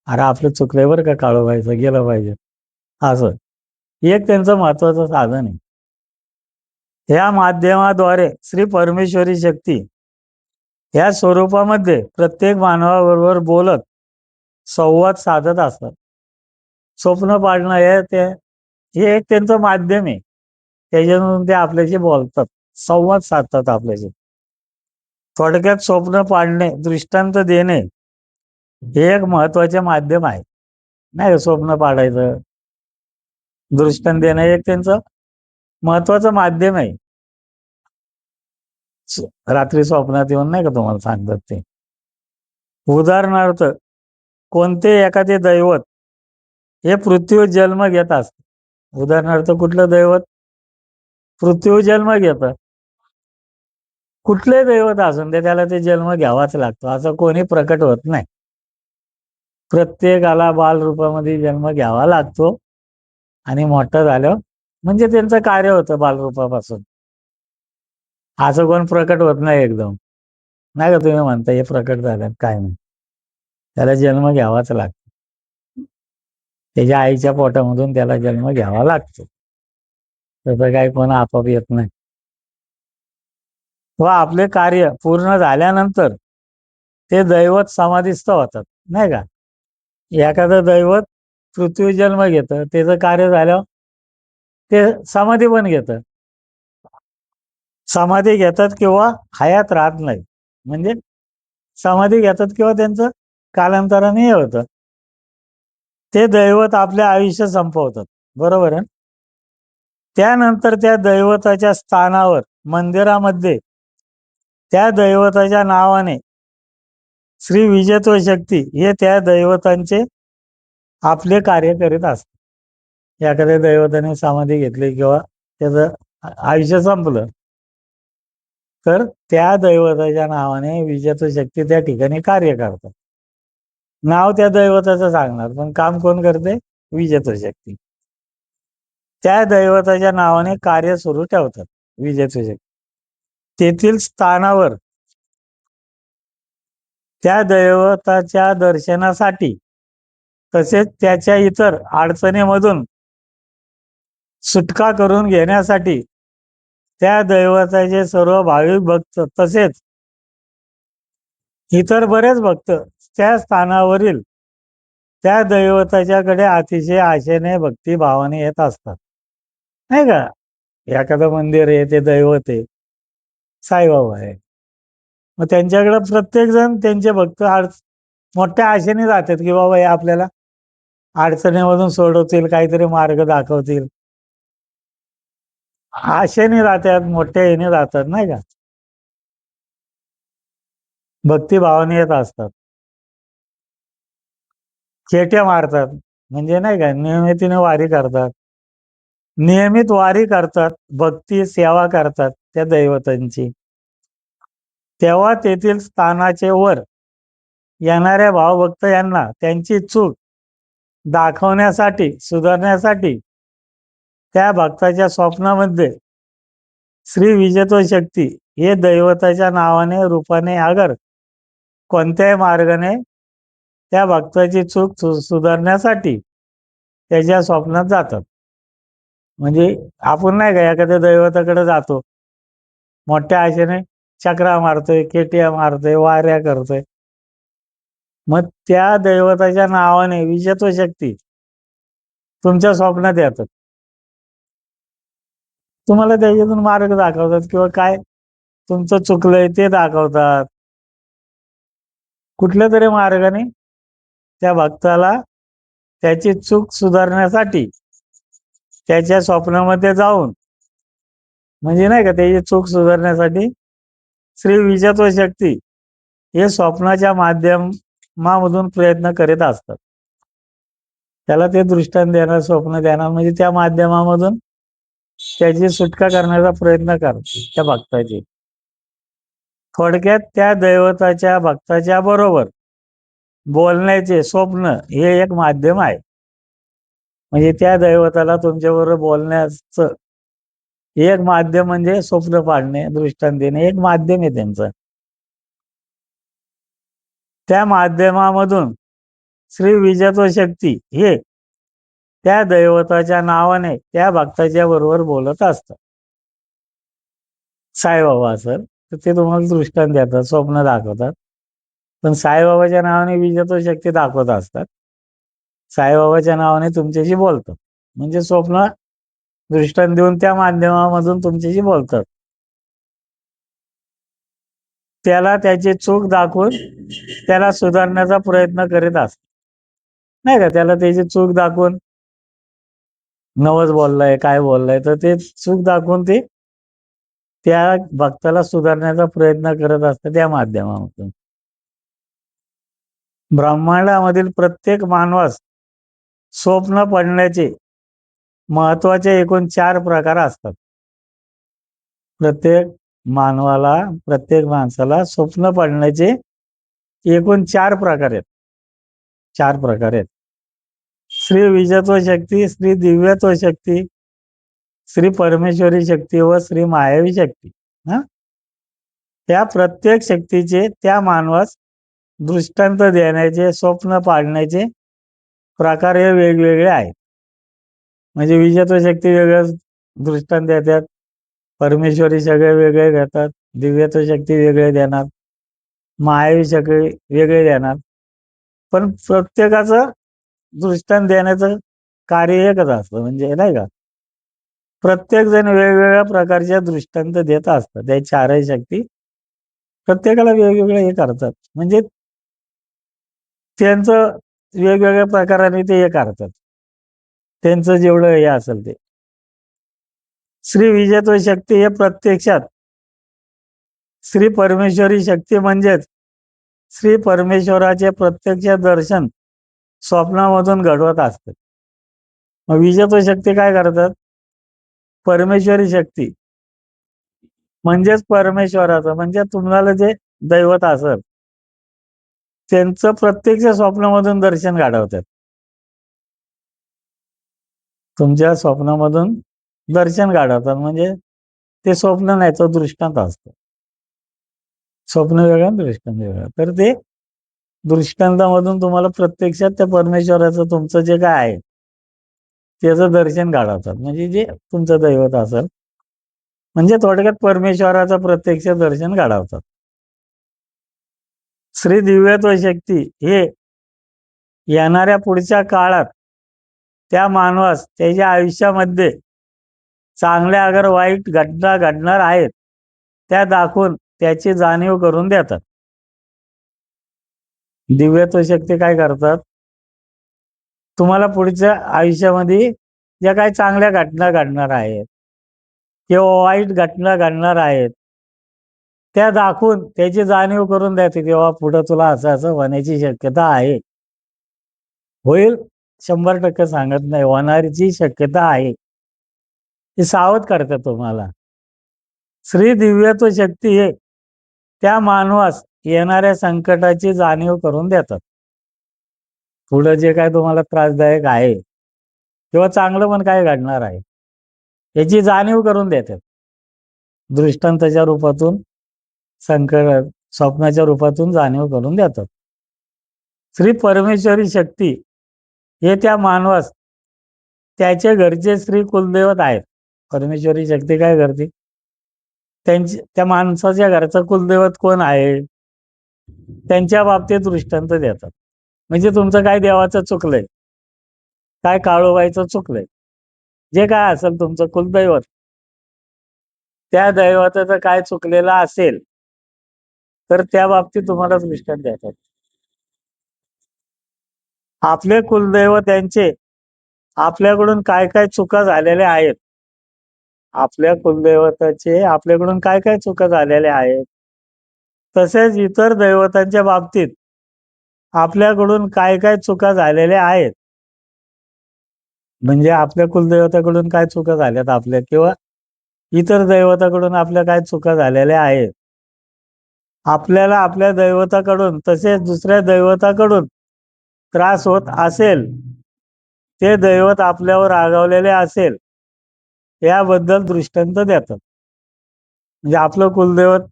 अरे आपलं चुकलंय बरं का, काळूबाईचं गेलं पाहिजे. असं एक त्यांचं महत्वाचं साधन आहे. या माध्यमाद्वारे श्री परमेश्वरी शक्ती या स्वरूपामध्ये प्रत्येक मानवाबरोबर बोलत संवाद साधत असतात. स्वप्न पाडणं हे एक त्यांचं माध्यम आहे. त्याच्यातून ते आपल्याशी बोलतात, संवाद साधतात आपल्याशी. थोडक्यात स्वप्न पाडणे, दृष्टांत देणे हे एक महत्वाचे माध्यम आहे. नाही, स्वप्न पाडायचं, दृष्टांत देणं एक त्यांचं महत्वाचं माध्यम आहे. रात्री स्वप्नात येऊन नाही का तुम्हाला सांगतात ते. उदाहरणार्थ, कोणते एखादे दैवत हे पृथ्वीवर जन्म घेत असत. उदाहरणार्थ, कुठलं दैवत पृथ्वीवर जन्म घेतं. कुठले दैवत असून ते, त्याला ते जन्म घ्यावाच लागतो, असं कोणी प्रकट होत नाही. प्रत्येकाला बालरूपामध्ये जन्म घ्यावा लागतो आणि मोठं झालं म्हणजे त्यांचं कार्य होतं बालरूपापासून. असं कोण प्रकट होत नाही एकदम. नाही का तुम्ही म्हणता हे प्रकट झालं, काय नाही, त्याला जन्म घ्यावाच लागतो. त्याच्या आईच्या पोटामधून त्याला जन्म घ्यावा लागतो. तसं काही कोण आपोआप येत नाही. व आपले कार्य पूर्ण झाल्यानंतर ते दैवत समाधिस्थ होतात, नाही का. एखादं दैवत पृथ्वी जन्म घेतं, त्याचं कार्य झालं ते समाधी पण घेतं. समाधी घेतात किंवा हयात राहत नाही. म्हणजे समाधी घेतात किंवा त्यांचं कालांतराने हे होतं. ते दैवत आपले आयुष्य संपवतात, बरोबर आहे. त्यानंतर त्या दैवताच्या स्थानावर, मंदिरामध्ये त्या दैवताच्या नावाने श्री विजेतो शक्ती हे त्या दैवतांचे आपले कार्य करीत असतात. एखाद्या दैवताने समाधी घेतली किंवा त्याचं आयुष्य संपलं, तर त्या दैवताच्या नावाने विजेतो शक्ती त्या ठिकाणी कार्य करतात. नाव त्या दैवताचं सांगणार, पण काम कोण करते? विजेतो शक्ती. त्या दैवताच्या नावाने कार्य सुरू ठेवतात विजेतो शक्ती. तेथील स्थानावर त्या दैवताच्या दर्शनासाठी तसेच त्याच्या इतर अडचणीमधून सुटका करून घेण्यासाठी त्या दैवताचे सर्व भाविक भक्त तसेच इतर बरेच भक्त त्या स्थानावरील त्या दैवताच्याकडे अतिशय आशेने भक्तिभावाने येत असतात, नाही का? एखादं मंदिर आहे, ते दैवत आहे, साईबाबा आहे, मग त्यांच्याकडे प्रत्येक जण त्यांचे भक्त मोठ्या आशेने जातात की बाबा हे आपल्याला अडचणीमधून सोडवतील, काहीतरी मार्ग दाखवतील. आशेने जातात, मोठ्या ह्याने जातात, नाही का? भक्तिभावाने येत असतात. खेट्या मारतात, म्हणजे नाही का, नियमितीने वारी करतात, नियमित वारी करतात, भक्ती सेवा करतात त्या दैवतांची. तेव्हा तेथील स्थानाचे वर येणाऱ्या भावभक्त यांना त्यांची चूक दाखवण्यासाठी, सुधारण्यासाठी त्या भक्ताच्या स्वप्नामध्ये श्री विजेतो शक्ती हे दैवताच्या नावाने, रूपाने अगर कोणत्याही मार्गाने त्या भक्ताची चूक सुधारण्यासाठी त्याच्या स्वप्नात जातात. म्हणजे आपण नाही का एखाद्या दैवताकडे जातो, मोठ्या आशेने चक्रा मारतोय, केट्या मारतोय, वाऱ्या करतोय, मग त्या दैवताच्या नावाने विजेतो शक्ती तुमच्या स्वप्नात येतात, तुम्हाला त्याच्यातून मार्ग दाखवतात किंवा काय तुमचं चुकलंय ते दाखवतात. कुठल्या तरी मार्गाने त्या भक्ताला त्याची चूक सुधारण्यासाठी त्याच्या स्वप्नामध्ये जाऊन, म्हणजे नाही का, त्याची चूक सुधारण्यासाठी श्री विजेतो शक्ती हे स्वप्नाच्या माध्यमामधून प्रयत्न करीत असतात. त्याला ते दृष्टांत देणार, स्वप्न देणार, म्हणजे त्या माध्यमामधून त्याची सुटका करण्याचा प्रयत्न करतात त्या भक्ताची. थोडक्यात त्या दैवताच्या भक्ताच्या बरोबर बोलण्याचे स्वप्न हे एक माध्यम आहे. म्हणजे त्या दैवताला तुमच्याबरोबर बोलण्याचं एक माध्यम म्हणजे स्वप्न पाडणे, दृष्टांत देणे, एक माध्यम आहे त्यांचं. त्या माध्यमामधून श्री विजेतो शक्ती हे त्या दैवताच्या नावाने त्या भक्ताच्या बरोबर बोलत असतात. साईबाबा असेल तर ते तुम्हाला दृष्टांत देतात, स्वप्न दाखवतात, पण साईबाबाच्या नावाने विजेतो शक्ती दाखवत असतात. साईबाबाच्या नावाने तुमच्याशी बोलतात, म्हणजे स्वप्न दृष्टांत देऊन त्या माध्यमामधून तुमच्याशी बोलतात. त्याला त्याची चूक दाखवून त्याला सुधारण्याचा प्रयत्न करीत असतात, नाही का? त्याला त्याची चूक दाखवून, नवस बोललाय, काय बोललाय, तर ते चूक दाखवून ते त्या भक्ताला सुधारण्याचा प्रयत्न करत असतात त्या माध्यमातून. ब्रह्मांडामधील प्रत्येक मानवास स्वप्न पडण्याचे महत्वाचे एकूण 4 प्रकार असतात. प्रत्येक माणसाला स्वप्न पडण्याचे एकूण 4 प्रकार आहेत. 4 प्रकार आहेत. श्री विजेतो शक्ती, श्री दिव्यत्व शक्ती, श्री परमेश्वरी शक्ती व श्री मायावी शक्ती. त्या प्रत्येक शक्तीचे त्या मानवास दृष्टांत देण्याचे, स्वप्न पाडण्याचे प्रकार हे वेगवेगळे आहेत. म्हणजे विजेतो शक्ती वेगळं दृष्टांत देतात, परमेश्वरी सगळे वेगळे घेतात, दिव्यत्व शक्ती वेगळे देणार, मायावी शक्ती वेगळे देणार, पण प्रत्येकाचं दृष्टांत देण्याचं कार्य एकच असतं, म्हणजे नाही का, प्रत्येक जण वेगवेगळ्या प्रकारच्या दृष्टांत देत असतात. त्या 4ही शक्ती प्रत्येकाला वेगवेगळे हे करतात, म्हणजे त्यांचं वेगवेगळ्या प्रकाराने ते हे करतात, त्यांचं जेवढं हे असेल ते. श्री विजेतो शक्ती हे प्रत्यक्षात श्री परमेश्वरी शक्ती म्हणजेच श्री परमेश्वराचे प्रत्यक्ष दर्शन स्वप्नामधून घडवत असतात. विजेतो शक्ती काय करतात? परमेश्वरी शक्ती म्हणजेच परमेश्वराचं म्हणजे तुम्हाला जे दैवत असेल त्यांचं प्रत्यक्ष स्वप्नामधून दर्शन घडवतात. तुमच्या स्वप्नामधून दर्शन घडवतात म्हणजे ते स्वप्न नाही, तो दृष्टांत असतो. स्वप्न वेगळं आणि दृष्टांत वेगळं. तर ते दृष्टांतामधून तुम्हाला प्रत्यक्षात त्या परमेश्वराचं तुमचं जे काय आहे त्याचं दर्शन घडवतात. म्हणजे जे तुमचं दैवत असेल म्हणजे थोडक्यात परमेश्वराचं प्रत्यक्ष दर्शन घडवतात. श्री दिव्यत्व शक्ती हे येणाऱ्या पुढच्या काळात त्या मानवास त्याच्या आयुष्यामध्ये चांगल्या अगर वाईट घटना घडणार आहेत त्या दाखवून त्याची जाणीव करून देतात. दिव्यत्व शक्ती काय करतात? तुम्हाला पुढच्या आयुष्यामध्ये ज्या काही चांगल्या घटना घडणार आहेत किंवा वाईट घटना घडणार आहेत त्या दाखवून त्याची जाणीव करून देते, तेव्हा पुढे तुला असं असं होण्याची शक्यता आहे. होईल 100% सांगत नाही, होणारीची शक्यता आहे. हे सावध करतात तुम्हाला. श्री दिव्यत्व शक्ती हे त्या मानवास येणाऱ्या संकटाची जाणीव करून देतात. पुढे जे काय तुम्हाला त्रासदायक आहे किंवा चांगलं पण काय घडणार आहे याची जाणीव करून देतात. दृष्टांताच्या रूपातून संकट स्वप्नाच्या रूपातून जाणीव करून देतात. श्री परमेश्वरी शक्ती हे त्या मानवास त्याचे घरचे श्री कुलदैवत आहेत. परमेश्वरी शक्ती काय करते? त्या माणसाच्या घरचं कुलदैवत कोण आहे त्यांच्या बाबतीत दृष्टांत देतात. म्हणजे तुमचं काय देवाचं चुकलंय, काय काळूबाईचं चुकलंय, जे काय असेल तुमचं कुलदैवत त्या दैवताचं काय चुकलेलं असेल तर त्या बाबतीत तुम्हाला दृष्टांत देतात. आपले कुलदैवत यांचे आपल्याकडून काय काय चुका झालेल्या आहेत, आपल्या कुलदैवताचे आपल्याकडून काय काय चुका झालेल्या आहेत, तसेच इतर दैवतांच्या बाबतीत आपल्याकडून काय काय चुका झालेल्या आहेत. म्हणजे आपल्या कुलदैवताकडून काय चुका झाल्यात आपल्या किंवा इतर दैवताकडून आपल्या काय चुका झालेल्या आहेत. आपल्याला आपल्या दैवताकडून तसेच दुसऱ्या दैवताकडून त्रास होत असेल, ते दैवत आपल्यावर रागावलेले असेल याबद्दल दृष्टांत देतात. म्हणजे आपलं कुलदैवत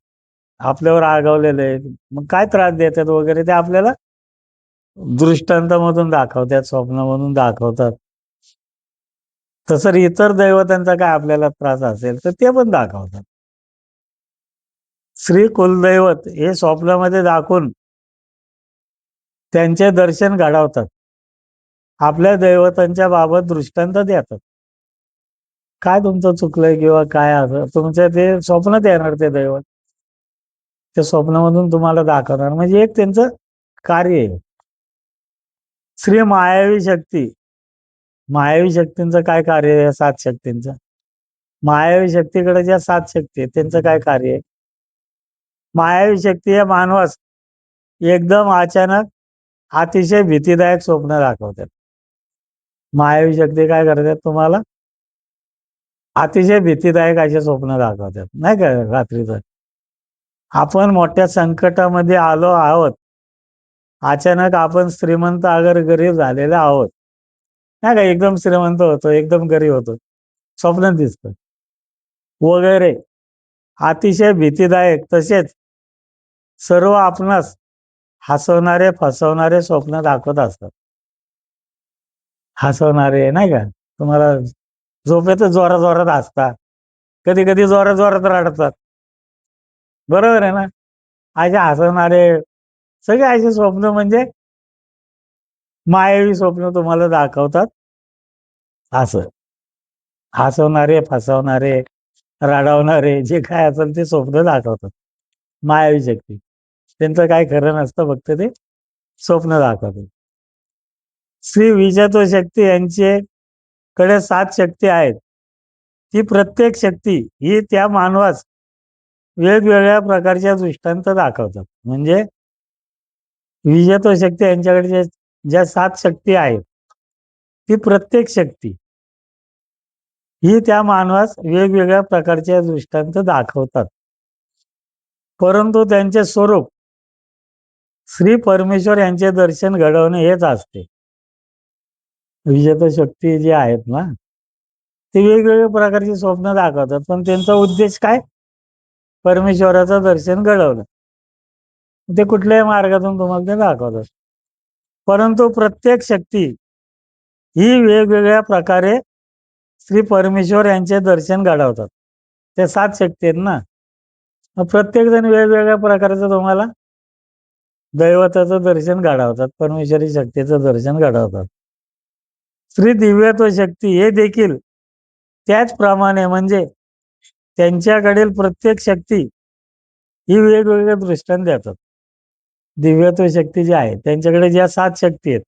आपल्यावर रागावलेलं आहे, मग काय त्रास देतात वगैरे ते आपल्याला दृष्टांतामधून दाखवतात, स्वप्नामधून दाखवतात. तसं इतर दैवतांचा काय आपल्याला त्रास असेल तर ते पण दाखवतात. श्री कुलदैवत हे स्वप्नामध्ये दाखवून त्यांचे दर्शन घडवतात. आपल्या दैवतांच्या बाबत दृष्टांत देतात. काय तुमचं चुकलंय किंवा काय असं तुमच्या ते स्वप्नात येणार ते दैवत, त्या स्वप्नामधून तुम्हाला दाखवणार, म्हणजे एक त्यांचं कार्य आहे. श्री मायावी शक्ती, मायावी शक्तींचं काय कार्य आहे? 7 शक्तींचं मायावी शक्तीकडे ज्या 7 शक्ती आहेत त्यांचं काय कार्य आहे? मायावी शक्ती या मानवास एकदम अचानक अतिशय भीतीदायक स्वप्न दाखवतात. मायावी शक्ती काय करतात? तुम्हाला अतिशय भीतीदायक असे स्वप्न दाखवतात, नाही का? रात्रीचं आपण मोठ्या संकटामध्ये आलो आहोत, अचानक आपण श्रीमंत अगर गरीब झालेले आहोत, नाही का? एकदम श्रीमंत होतो, एकदम गरीब होतो, स्वप्नात दिसतं वगैरे. अतिशय भीतीदायक तसेच सर्व आपणास हसवणारे फसवणारे स्वप्न दाखवत असतात. हसवणारे, नाही का? तुम्हाला झोपेत जोरात जोरात हसतात, कधी कधी जोरात जोरात रडतात, बरोबर आहे ना? असे हसवणारे सगळे असे स्वप्न म्हणजे मायावी स्वप्न तुम्हाला दाखवतात. असं हसवणारे फसवणारे रडवणारे जे काय असेल ते स्वप्न दाखवतात मायावी शक्ती. त्यांचं काय खरं नसतं, फक्त ते स्वप्न दाखवतात. श्री विजयत्व शक्ती यांचे कडे 7 शक्ती आहेत. ती प्रत्येक शक्ती ही त्या मानवास वेगवेगळ्या प्रकारच्या दृष्टांत दाखवतात. म्हणजे विजयत्व शक्ती यांच्याकडे ज्या 7 शक्ती आहेत ती प्रत्येक शक्ती ही त्या मानवास वेगवेगळ्या प्रकारचे दृष्टांत दाखवतात, परंतु त्यांचे स्वरूप श्री परमेश्वर यांचे दर्शन घडवणे हेच असते. विजेता शक्ती जी आहेत ना, ते वेगवेगळ्या प्रकारची स्वप्न दाखवतात, पण त्यांचा उद्देश काय? परमेश्वराचं दर्शन घडवणं. ते कुठल्याही मार्गातून तुम्हाला ते दाखवतात. परंतु प्रत्येक शक्ती ही वेगवेगळ्या प्रकारे श्री परमेश्वर यांचे दर्शन घडवतात. ते 7 शक्ती आहेत ना. मग प्रत्येक जण वेगवेगळ्या प्रकारचं तुम्हाला दैवताचं दर्शन घडवतात, परमेश्वरी शक्तीचं दर्शन घडवतात. श्री दिव्यत्व शक्ती हे देखील त्याचप्रमाणे, म्हणजे त्यांच्याकडील प्रत्येक शक्ती ही वेगवेगळे दृष्टांत देतात. दिव्यत्व शक्ती जी आहे त्यांच्याकडे ज्या 7 शक्ती आहेत,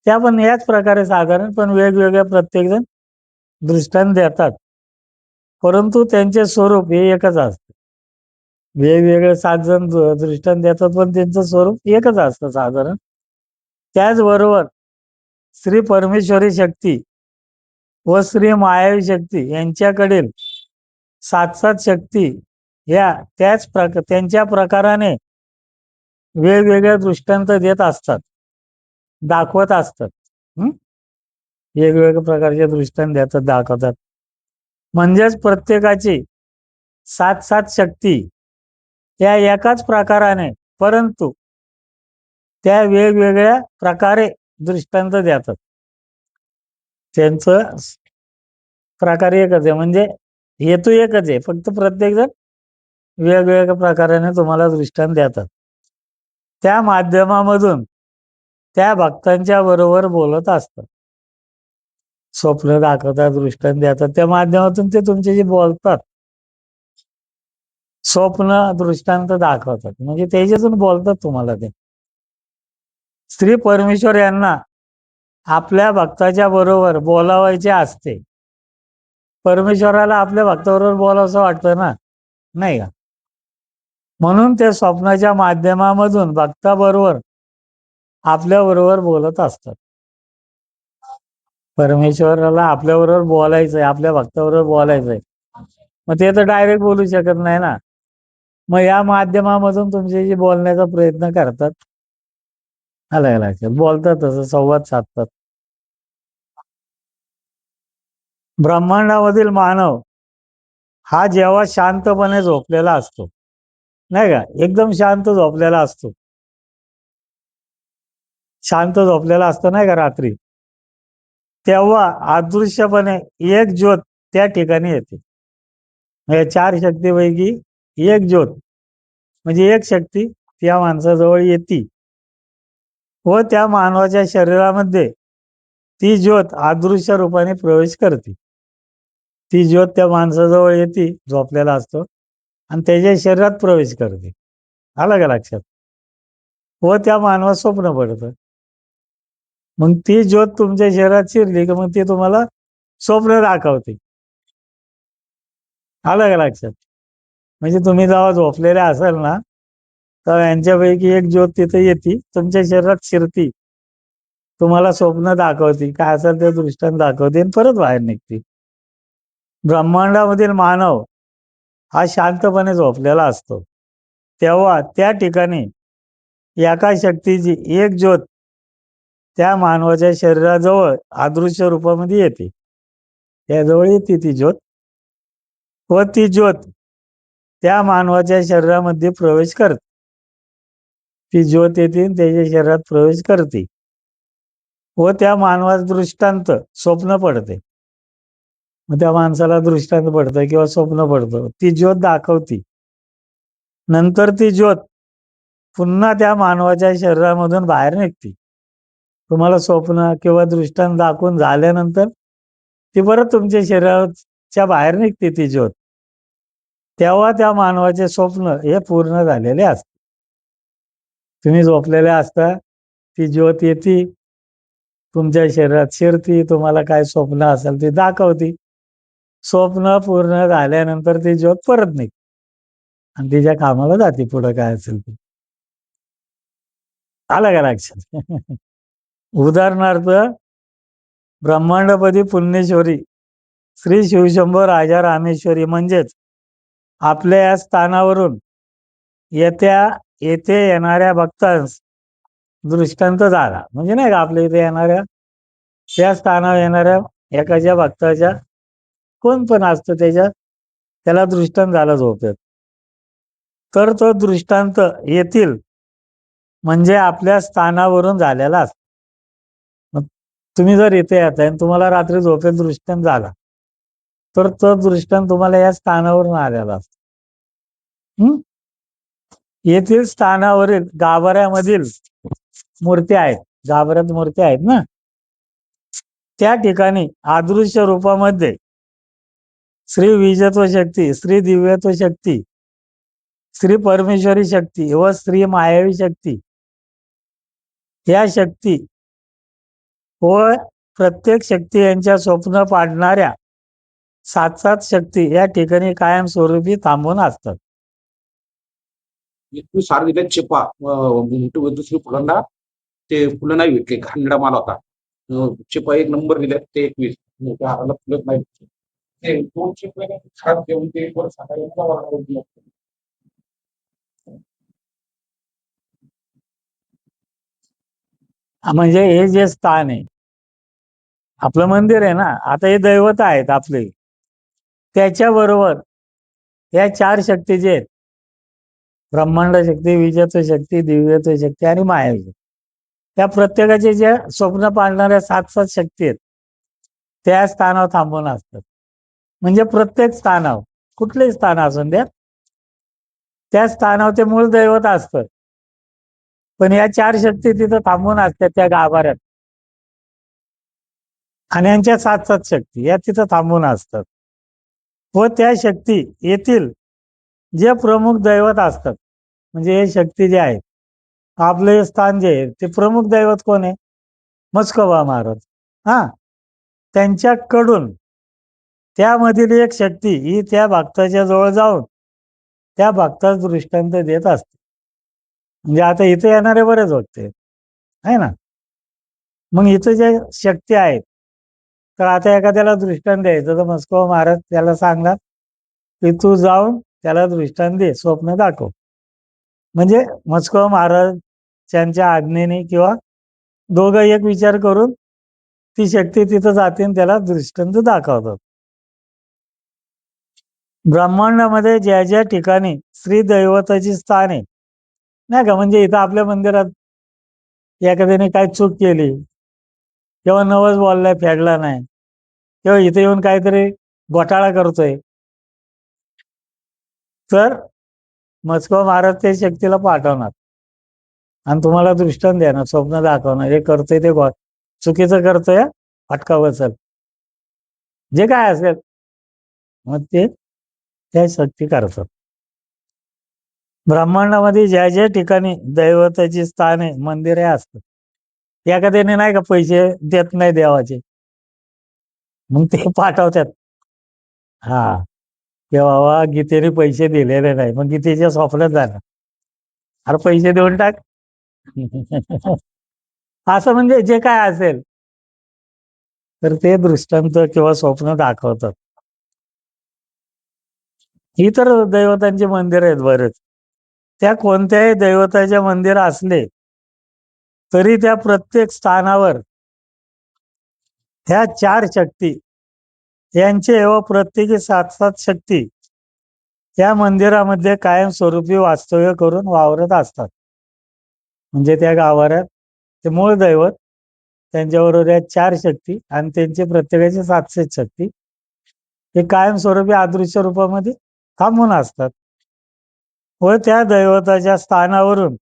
त्या पण याच प्रकारे साधारण पण वेगवेगळ्या प्रत्येकजण दृष्टांत देतात, परंतु त्यांचे स्वरूप हे एकच असतं. वेगवेगळे 7 जण दृष्टांत देतात, पण त्यांचं स्वरूप एकच असतं साधारण. त्याचबरोबर श्री परमेश्वरी शक्ती व श्री मायावी शक्ती यांच्याकडील 7 शक्ती या त्यांच्या प्रकाराने वेगवेगळ्या दृष्टांत देत असतात, दाखवत असतात. वेगवेगळ्या प्रकारचे दृष्टांत देतात, दाखवतात. म्हणजेच प्रत्येकाची 7 शक्ती त्या एकाच प्रकाराने, परंतु त्या वेगवेगळ्या प्रकारे दृष्टांत देतात. त्यांचं प्रकार एकच आहे, म्हणजे हेतू एकच आहे, फक्त प्रत्येकजण वेगवेगळ्या प्रकाराने तुम्हाला दृष्टांत देतात. त्या माध्यमामधून त्या भक्तांच्या बरोबर बोलत असतात. स्वप्न दाखवतात, दृष्टांत देतात, त्या माध्यमातून ते तुमच्याशी बोलतात. स्वप्न दृष्टांत दाखवतात म्हणजे त्याच्यातून बोलतात तुम्हाला ते. श्री परमेश्वर यांना आपल्या भक्ताच्या बरोबर बोलावायचे असते. परमेश्वराला आपल्या भक्ताबरोबर बोलावंसं वाटतं ना, नाही का? म्हणून ते स्वप्नाच्या माध्यमामधून भक्ताबरोबर आपल्याबरोबर बोलत असतात. परमेश्वराला आपल्याबरोबर बोलायचंय, आपल्या भक्ताबरोबर बोलायचंय, मग ते तर डायरेक्ट बोलू शकत नाही ना. मग या माध्यमामधून तुमच्याशी बोलण्याचा प्रयत्न करतात. आलं का लक्षात? बोलतात, तसं संवाद साधतात. ब्रह्मांडामधील मानव हा जेव्हा शांतपणे झोपलेला असतो, नाही का, एकदम शांत झोपलेला असतो, शांत झोपलेला असतो नाही का रात्री, तेव्हा अदृश्यपणे एक ज्योत त्या ठिकाणी येते. म्हणजे 4 शक्तीपैकी एक ज्योत, म्हणजे एक शक्ती त्या माणसाजवळ येते व त्या मानवाच्या शरीरामध्ये ती ज्योत अदृश्य रूपाने प्रवेश करते. ती ज्योत त्या माणसाजवळ येते, झोपलेला असतो, आणि त्याच्या शरीरात प्रवेश करते. आलं का लक्षात? व त्या मानवास स्वप्न पडतं. मग ती ज्योत तुमच्या शरीरात शिरली की मग ती तुम्हाला स्वप्न दाखवते. आलं का लक्षात? म्हणजे तुम्ही जेव्हा झोपलेले असाल ना, तर यांच्यापैकी एक ज्योत तिथे येते, तुमच्या शरीरात शिरती, तुम्हाला स्वप्न दाखवते, काय असेल ते दृष्टांत दाखवते आणि परत बाहेर निघते. ब्रह्मांडामधील मानव हा शांतपणे झोपलेला असतो, तेव्हा त्या ठिकाणी एका शक्तीची एक ज्योत त्या मानवाच्या शरीराजवळ अदृश्य रूपामध्ये येते. त्याजवळ येते ती ज्योत व ती ज्योत त्या मानवाच्या शरीरामध्ये प्रवेश करते. ती ज्योत येते त्याच्या शरीरात प्रवेश करते व त्या मानवास दृष्टांत स्वप्न पडते. मग त्या माणसाला दृष्टांत पडतं किंवा स्वप्न पडतं, ती ज्योत दाखवती. नंतर ती ज्योत पुन्हा त्या मानवाच्या शरीरामधून बाहेर निघते. तुम्हाला स्वप्न किंवा दृष्टांत दाखवून झाल्यानंतर ती परत तुमच्या शरीराच्या बाहेर निघते ती ज्योत. तेव्हा त्या मानवाचे स्वप्न हे पूर्ण झालेले असते. तुम्ही झोपलेले असता, ती ज्योत येते, तुमच्या शरीरात शिरती, तुम्हाला काय स्वप्न असेल ते दाखवते. स्वप्न पूर्ण झाल्यानंतर ती ज्योत परत निघते आणि तिच्या कामाला जाते, पुढं काय असेल ते. आलं का लक्षात? उदाहरणार्थ, ब्रह्मांडपती पुण्येश्वरी श्री शिवशंभो राजा रामेश्वरी म्हणजेच आपल्या या स्थानावरून येथे येणाऱ्या भक्तांस दृष्टांत झाला. म्हणजे नाही का आपल्या इथे येणाऱ्या त्या स्थानावर येणाऱ्या एखाद्या भक्ताच्या कोण पण असतं त्याला दृष्टांत झाला झोपेत. तर तो दृष्टांत येथील म्हणजे आपल्या स्थानावरून झालेला असतो. मग तुम्ही जर इथे येताय आणि तुम्हाला रात्री झोपेत दृष्टांत झाला तर तो दृष्टांत तुम्हाला या स्थानावरून आलेला असतो. येथील स्थानावरील गाभाऱ्यामधील मूर्त्या आहेत, गाभाऱ्यात मूर्त्या आहेत ना, त्या ठिकाणी अदृश्य रूपामध्ये श्री विजत्व शक्ती, श्री दिव्यत्व शक्ती, श्री परमेश्वरी शक्ती व श्री मायावी शक्ती या शक्ती व प्रत्येक शक्ती यांच्या स्वप्न पाडणाऱ्या 7 शक्ती या ठिकाणी कायमस्वरूपी थांबून असतात. सार्वजनिक चिपा दुसरी फुलांना ते फुलं नाही विकले, घाणेरडा माल होता. चिपा 1 नंबर दिल्यात ते 21 त्या हाराला फुलत नाही. ते 2 चिपा खराब देऊन ते वर सकाळी म्हणजे हे जे स्थान आहे आपलं मंदिर आहे ना, आता हे दैवत आहेत आपले, त्याच्याबरोबर या 4 शक्ती जे आहेत, ब्रह्मांड शक्ती, विजत्व शक्ती, दिव्यत्व शक्ती आणि मायावी शक्ती, त्या प्रत्येकाचे ज्या स्वप्न पाळणाऱ्या 7 शक्ती आहेत त्या स्थानावर थांबून असतात. म्हणजे प्रत्येक स्थानावर कुठलेही स्थान असून द्या त्या स्थानावर ते मूळ दैवत असतं, पण या 4 शक्ती तिथं थांबून असतात त्या गाभाऱ्यात आणि यांच्या 7 शक्ती या तिथं थांबून असतात. व त्या शक्ती येथील जे प्रमुख दैवत असतात, म्हणजे हे शक्ती जे आहेत आपले स्थान जे आहे ते प्रमुख दैवत कोण आहे? मस्कोबा महाराज. त्यांच्याकडून त्यामधील एक शक्ती ही त्या भक्ताच्या जवळ जाऊन त्या भक्तास दृष्टांत देत असते. म्हणजे आता इथे येणारे बरेच भक्त आहे ना, मग इथं जे शक्ती आहेत तर आता एखाद्याला दृष्टांत द्यायचं तर मस्कोबा महाराज त्याला सांगणार की तू जाऊन त्याला दृष्टांत दे, स्वप्न दाखव. म्हणजे मस्कोबा महाराज त्यांच्या आज्ञेने किंवा दोघं एक विचार करून ती शक्ती तिथं जाते आणि त्याला दृष्टांत दाखवतात. ब्रह्मांडामध्ये ज्या ज्या ठिकाणी श्री दैवताची स्थान आहे नाही का, म्हणजे इथं आपल्या मंदिरात एखाद्याने काय चूक केली किंवा नवस बोललाय फेडला नाही किंवा इथे येऊन काहीतरी घोटाळा करतोय, तर मस्कोबा महाराज ते शक्तीला पाठवणार आणि तुम्हाला दृष्टांत देणार, स्वप्न दाखवणार, हे करतोय ते चुकीचं करतोय, फटका बसल, जे काय असेल मग ते त्या शक्ती करतात. ब्रह्मांडामध्ये ज्या ज्या ठिकाणी दैवताची स्थाने, मंदिरे असतात, एखाद्याने नाही का पैसे देत नाही देवाचे, मग ते पाठवतात की बाबा गीतेने पैसे दिलेले नाही, मग गीतेच्या स्वप्नात जाणार, अरे पैसे देऊन टाक. असं म्हणजे जे काय असेल तर ते दृष्टांत किंवा स्वप्न दाखवतात. ही तर दैवतांचे मंदिर आहेत बरेच. त्या कोणत्याही दैवताचे मंदिर असले तरी त्या प्रत्येक स्थानावर ह्या 4 शक्ती यांचे व प्रत्येकी 7 शक्ती त्या मंदिरामध्ये कायमस्वरूपी वास्तव्य करून वावरत असतात. म्हणजे त्या गाभाऱ्यात ते मूळ दैवत, त्यांच्याबरोबर या 4 शक्ती आणि त्यांचे प्रत्येकाचे 7 शक्ती हे कायमस्वरूपी अदृश्य रूपामध्ये थांबून असतात व त्या दैवताच्या स्थानावरून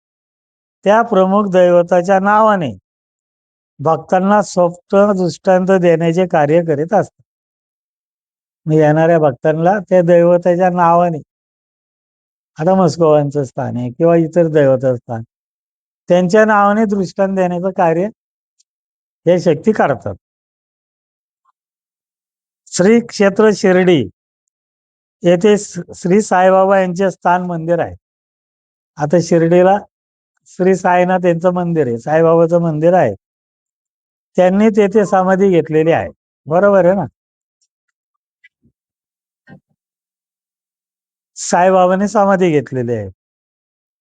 त्या प्रमुख दैवताच्या नावाने भक्तांना स्वप्न दृष्टांत देण्याचे कार्य करीत असतात. येणाऱ्या भक्तांना त्या दैवताच्या नावाने, आता मस्कोबांचं स्थान आहे किंवा इतर दैवताचं स्थान, त्यांच्या नावाने दृष्टांत देण्याचं कार्य हे शक्ती करतात. श्री क्षेत्र शिर्डी येथे श्री साईबाबा यांचे स्थान मंदिर आहे. आता शिर्डीला श्री साईनाथ यांचं मंदिर आहे, साईबाबाचं मंदिर आहे, त्यांनी तेथे समाधी घेतलेली आहे, बरोबर आहे ना. साईबाबांनी समाधी घेतलेली आहे.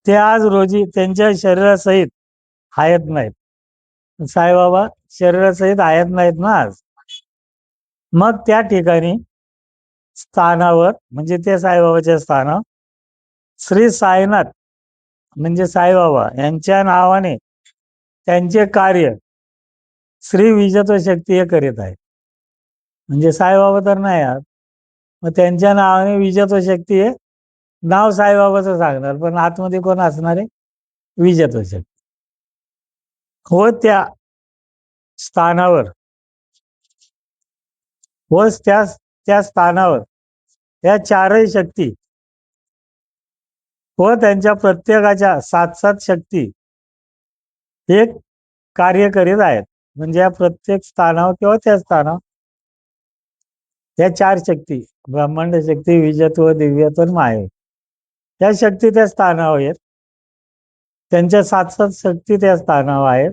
ते आज रोजी त्यांच्या शरीरासहित हयात नाहीत. साईबाबा शरीरासहित हयात नाहीत ना आज. मग त्या ठिकाणी स्थानावर म्हणजे ते साईबाबाच्या स्थानावर श्री साईनाथ म्हणजे साईबाबा यांच्या नावाने त्यांचे कार्य श्री विजय शक्ती हे करीत आहे. म्हणजे साईबाबा तर नाही आहात, मग त्यांच्या नावाने विजय शक्ती हे नाव साईबाबाचं सांगणार, पण आतमध्ये कोण असणार आहे? विजय शक्ती. हो त्या स्थानावर व त्या स्थानावर या चारही शक्ती व त्यांच्या प्रत्येकाच्या 7 शक्ती हे कार्य करीत आहेत. म्हणजे या प्रत्येक स्थानावर किंवा त्या स्थानावर या 4 शक्ती ब्रह्मांड शक्ती, विजयत्व, दिव्यत्व आणि माया या शक्ती त्या स्थानावर आहेत. त्यांच्या 7 शक्ती त्या स्थानावर आहेत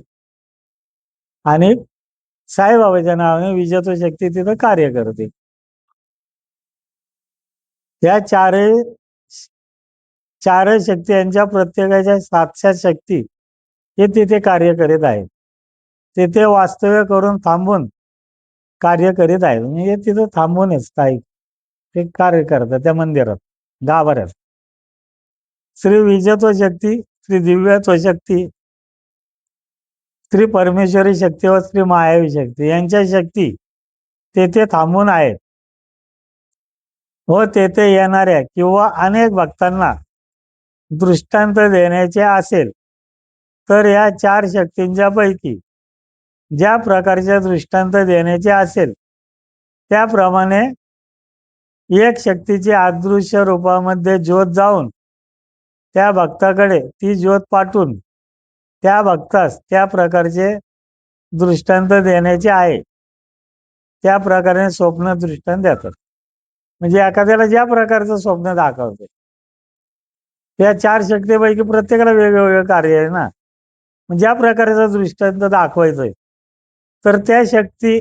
आणि साईबाबाच्या नावाने विजयत्व शक्ती तिथं कार्य करते. या चारही शक्ती यांच्या प्रत्येकाच्या 7 शक्ती हे तिथे कार्य करीत आहेत. तिथे वास्तव्य करून थांबून कार्य करीत आहेत. म्हणजे तिथं थांबूनच स्थायिक ते कार्य करतात त्या मंदिरात, गाभाऱ्यात. श्री विजयत्व शक्ती, श्री दिव्यत्व शक्ती, श्री परमेश्वरी शक्ती व श्री मायावी शक्ती यांच्या शक्ती तेथे थांबून आहेत व तेथे येणाऱ्या किंवा अनेक भक्तांना दृष्टांत देण्याचे असेल तर या 4 शक्तींच्या पैकी ज्या प्रकारचे दृष्टांत देण्याचे असेल त्याप्रमाणे एक शक्तीची अदृश्य रूपामध्ये ज्योत जाऊन त्या भक्ताकडे ती ज्योत पाठवून त्या भक्तास त्या प्रकारचे दृष्टांत देण्याचे आहे. त्या प्रकारे स्वप्न दृष्टांत देतात. म्हणजे एखाद्याला ज्या प्रकारचं स्वप्न दाखवते त्या 4 शक्तीपैकी प्रत्येकाला वेगवेगळं कार्य आहे ना. ज्या प्रकारचा दृष्टांत दाखवायचंय तर त्या शक्ती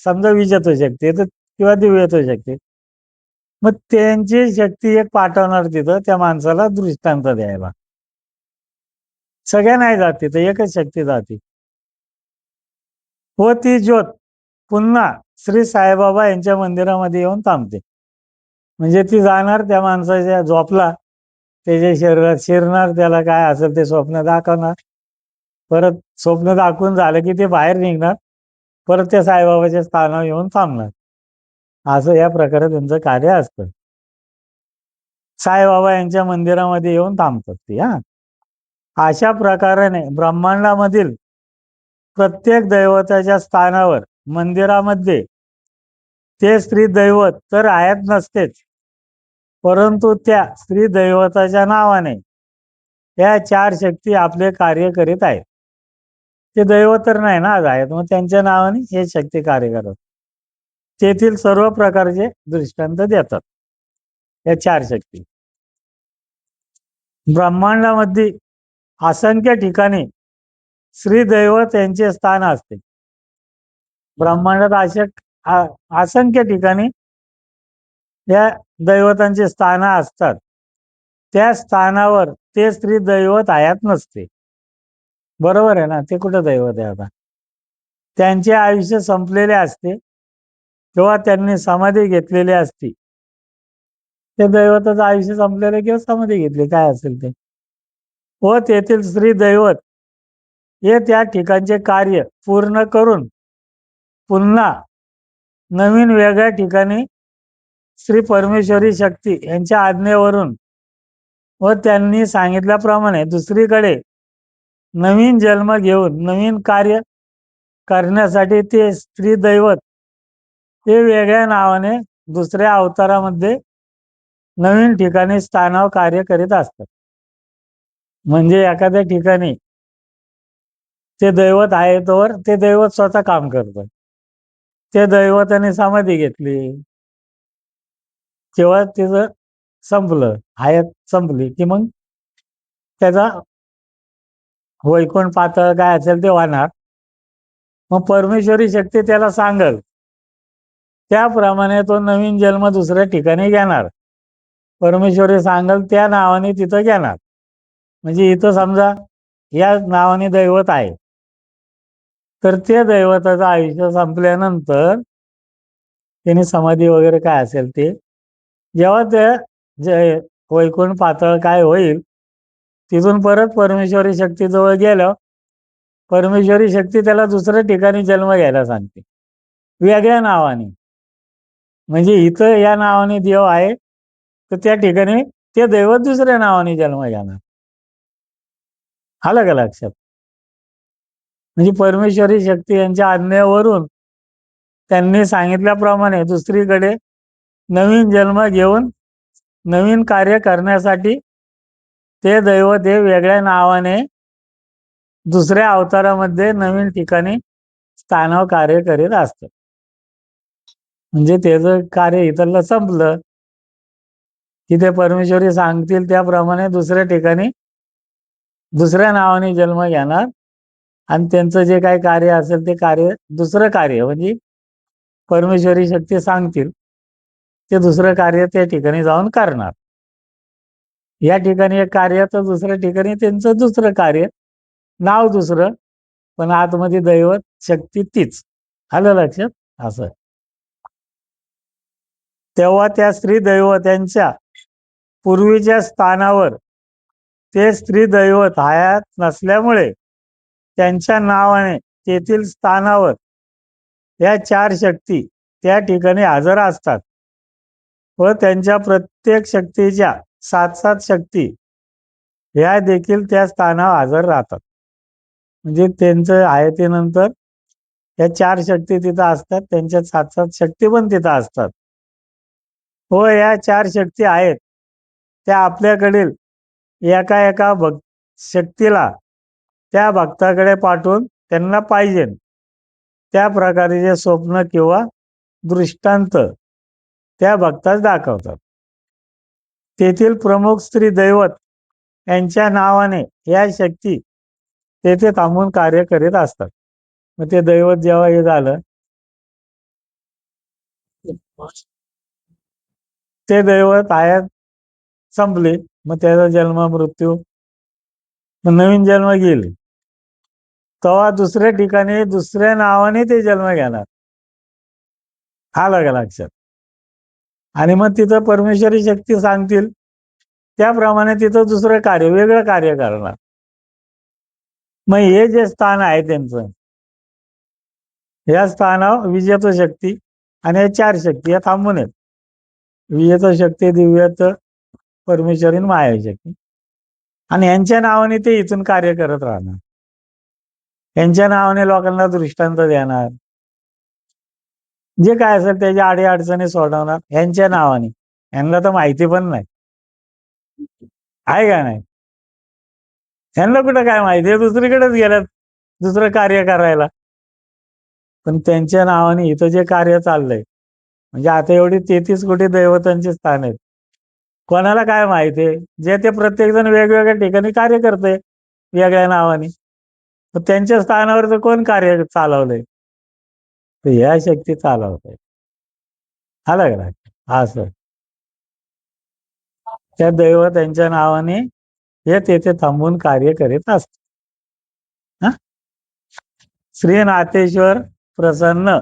समजा विजयत्व शक्ती किंवा दिव्यत्व शक्ती, मग त्यांची शक्ती एक पाठवणार तिथं त्या माणसाला दृष्टांत द्यायला. सगळ्या नाही जात तिथं, एकच शक्ती जाते व ती ज्योत पुन्हा श्री साईबाबा यांच्या मंदिरामध्ये येऊन थांबते. म्हणजे ती जाणार त्या माणसाच्या झोपला, त्याच्या शरीरात शिरणार, त्याला काय असेल ते स्वप्न दाखवणार, परत स्वप्न दाखवून झालं की ते बाहेर निघणार, परत त्या साईबाबाच्या स्थानावर येऊन थांबणार. असं या प्रकारे त्यांचं कार्य असतं. साईबाबा यांच्या मंदिरामध्ये येऊन थांबतात ती. अशा प्रकाराने ब्रह्मांडामधील प्रत्येक दैवताच्या स्थानावर मंदिरामध्ये ते स्त्री दैवत तर आहेत नसतेच, परंतु त्या स्त्री दैवताच्या नावाने या 4 शक्ती आपले कार्य करीत आहेत. ते दैवत तर नाही ना आहेत, मग त्यांच्या नावाने हे शक्ती कार्य करतात. तेथील सर्व प्रकारचे दृष्टांत देतात या 4 शक्ती. ब्रह्मांडामध्ये असंख्य ठिकाणी श्री दैवत यांचे स्थान असते. ब्रह्मांडात असंख्य ठिकाणी या दैवतांचे स्थान असतात. त्या स्थानावर ते स्त्री दैवत हयात नसते. बरोबर आहे ना. ते कुठं दैवत आहे आता? त्यांचे आयुष्य संपलेले असते किंवा त्यांनी समाधी घेतलेली असती. ते दैवताचं आयुष्य संपलेलं किंवा समाधी घेतली काय असेल ते, व तेथील स्त्री दैवत हे त्या ठिकाणचे कार्य पूर्ण करून पुन्हा नवीन वेगळ्या ठिकाणी श्री परमेश्वरी शक्ती यांच्या आज्ञेवरून व त्यांनी सांगितल्याप्रमाणे दुसरीकडे नवीन जन्म घेऊन नवीन कार्य करण्यासाठी ते स्त्री दैवत ते वेगळ्या नावाने दुसऱ्या अवतारामध्ये नवीन ठिकाणी स्थानावर कार्य करीत असतात. म्हणजे एखाद्या ठिकाणी ते दैवत आहे तोवर ते दैवत स्वतः काम करतं. ते दैवताने समाधी घेतली तेव्हा तिचं संपलं, हयात संपली की मग त्याचा वैकुंठ पातळ काय असेल ते वाहणार. मग परमेश्वरी शक्ती त्याला सांगल त्याप्रमाणे तो नवीन जन्म दुसऱ्या ठिकाणी घेणार. परमेश्वरी सांगाल त्या नावाने तिथं घेणार. म्हणजे इथं समजा या नावाने दैवत आहे, तर त्या दैवताचं आयुष्य संपल्यानंतर त्याने समाधी वगैरे काय असेल ते, जेव्हा त्या जे वैकुंठ पातळ काय होईल, तिथून परत परमेश्वरी शक्तीजवळ गेलं, परमेश्वरी शक्ती त्याला दुसऱ्या ठिकाणी जन्म घ्यायला सांगते वेगळ्या नावाने. म्हणजे इथं या नावाने देव आहे, तर त्या ठिकाणी ते दैवत दुसऱ्या नावाने जन्म घेणार. आलं का लक्षात? म्हणजे परमेश्वरी शक्ती यांच्या आज्ञेवरून त्यांनी सांगितल्याप्रमाणे दुसरीकडे नवीन जन्म घेऊन नवीन कार्य करण्यासाठी ते दैवत हे वेगळ्या नावाने दुसऱ्या अवतारामध्ये नवीन ठिकाणी स्थानावर कार्य करीत असतं. म्हणजे त्याचं कार्य इथलं संपलं की ते परमेश्वरी सांगतील त्याप्रमाणे दुसऱ्या ठिकाणी दुसऱ्या नावाने जन्म घेणार आणि त्यांचं जे काही कार्य असेल ते कार्य, दुसरं कार्य म्हणजे परमेश्वरी शक्ती सांगतील ते दुसरं कार्य त्या ठिकाणी जाऊन करणार. या ठिकाणी एक कार्य, तर दुसऱ्या ठिकाणी त्यांचं दुसरं कार्य, नाव दुसरं, पण आतमध्ये दैवत शक्ती तीच. आलं लक्षात? असं. तेव्हा त्या स्त्री दैवतांच्या पूर्वीच्या स्थानावर ते स्त्री दैवत हयात नसल्यामुळे त्यांच्या नावाने तेथील स्थानावर या 4 शक्ती त्या ठिकाणी हजर असतात व त्यांच्या प्रत्येक शक्तीच्या 7-7 शक्ती ह्या देखील त्या स्थानावर हजर राहतात. म्हणजे त्यांचं हयातीनंतर या 4 शक्ती तिथं असतात, त्यांच्या 7-7 शक्ती पण तिथं असतात. व या 4 शक्ती आहेत त्या आपल्याकडील एका एका शक्तीला त्या भक्ताकडे पाठवून त्यांना पाहिजे त्या प्रकारचे स्वप्न किंवा दृष्टांत त्या भक्तास दाखवतात. तेथील प्रमुख स्त्री दैवत यांच्या नावाने या शक्ती तेथे थांबून कार्य करीत असतात. मग ते दैवत जेव्हा हे झालं, ते दैवत हयात संपली, मग त्याचा जन्म मृत्यू, नवीन जन्म गेली, तेव्हा दुसऱ्या ठिकाणी दुसऱ्या नावाने ते जन्म घेणार. आलं का लक्षात? आणि मग तिथं परमेश्वरी शक्ती सांगतील त्याप्रमाणे तिथं दुसरं कार्य, वेगळं कार्य करणार. मग हे जे स्थान आहे त्यांचं, या स्थानावर विजेतो शक्ती आणि या 4 शक्ती या थांबून आहेत. विजेतो शक्ती, दिव्यत्व, परमेश्वरी, माया शक्ती, आणि यांच्या नावाने ते इथून कार्य करत राहणार. यांच्या नावाने लोकांना दृष्टांत देणार, जे काय असेल त्याच्या आडी अडचणी सोडवणार यांच्या नावाने. यांना तर माहिती पण नाही, आहे का नाही? यांना कुठं काय माहिती, दुसरीकडेच गेल्यात दुसरं कार्य करायला. पण त्यांच्या नावाने इथं जे कार्य चाललंय, म्हणजे आता एवढी 33 कोटी दैवतांचे स्थान आहेत, कोणाला काय माहिती आहे? जे ते प्रत्येक जण वेगवेगळ्या ठिकाणी कार्य करते वेगळ्या नावाने, तर त्यांच्या स्थानावर तर कोण कार्य चालवलंय? तर ह्या शक्ती चालवत आहे. आलं का? असं त्या दैवत त्यांच्या नावाने हे तेथे थांबून कार्य करीत असत. श्री नाथेश्वर प्रसन्न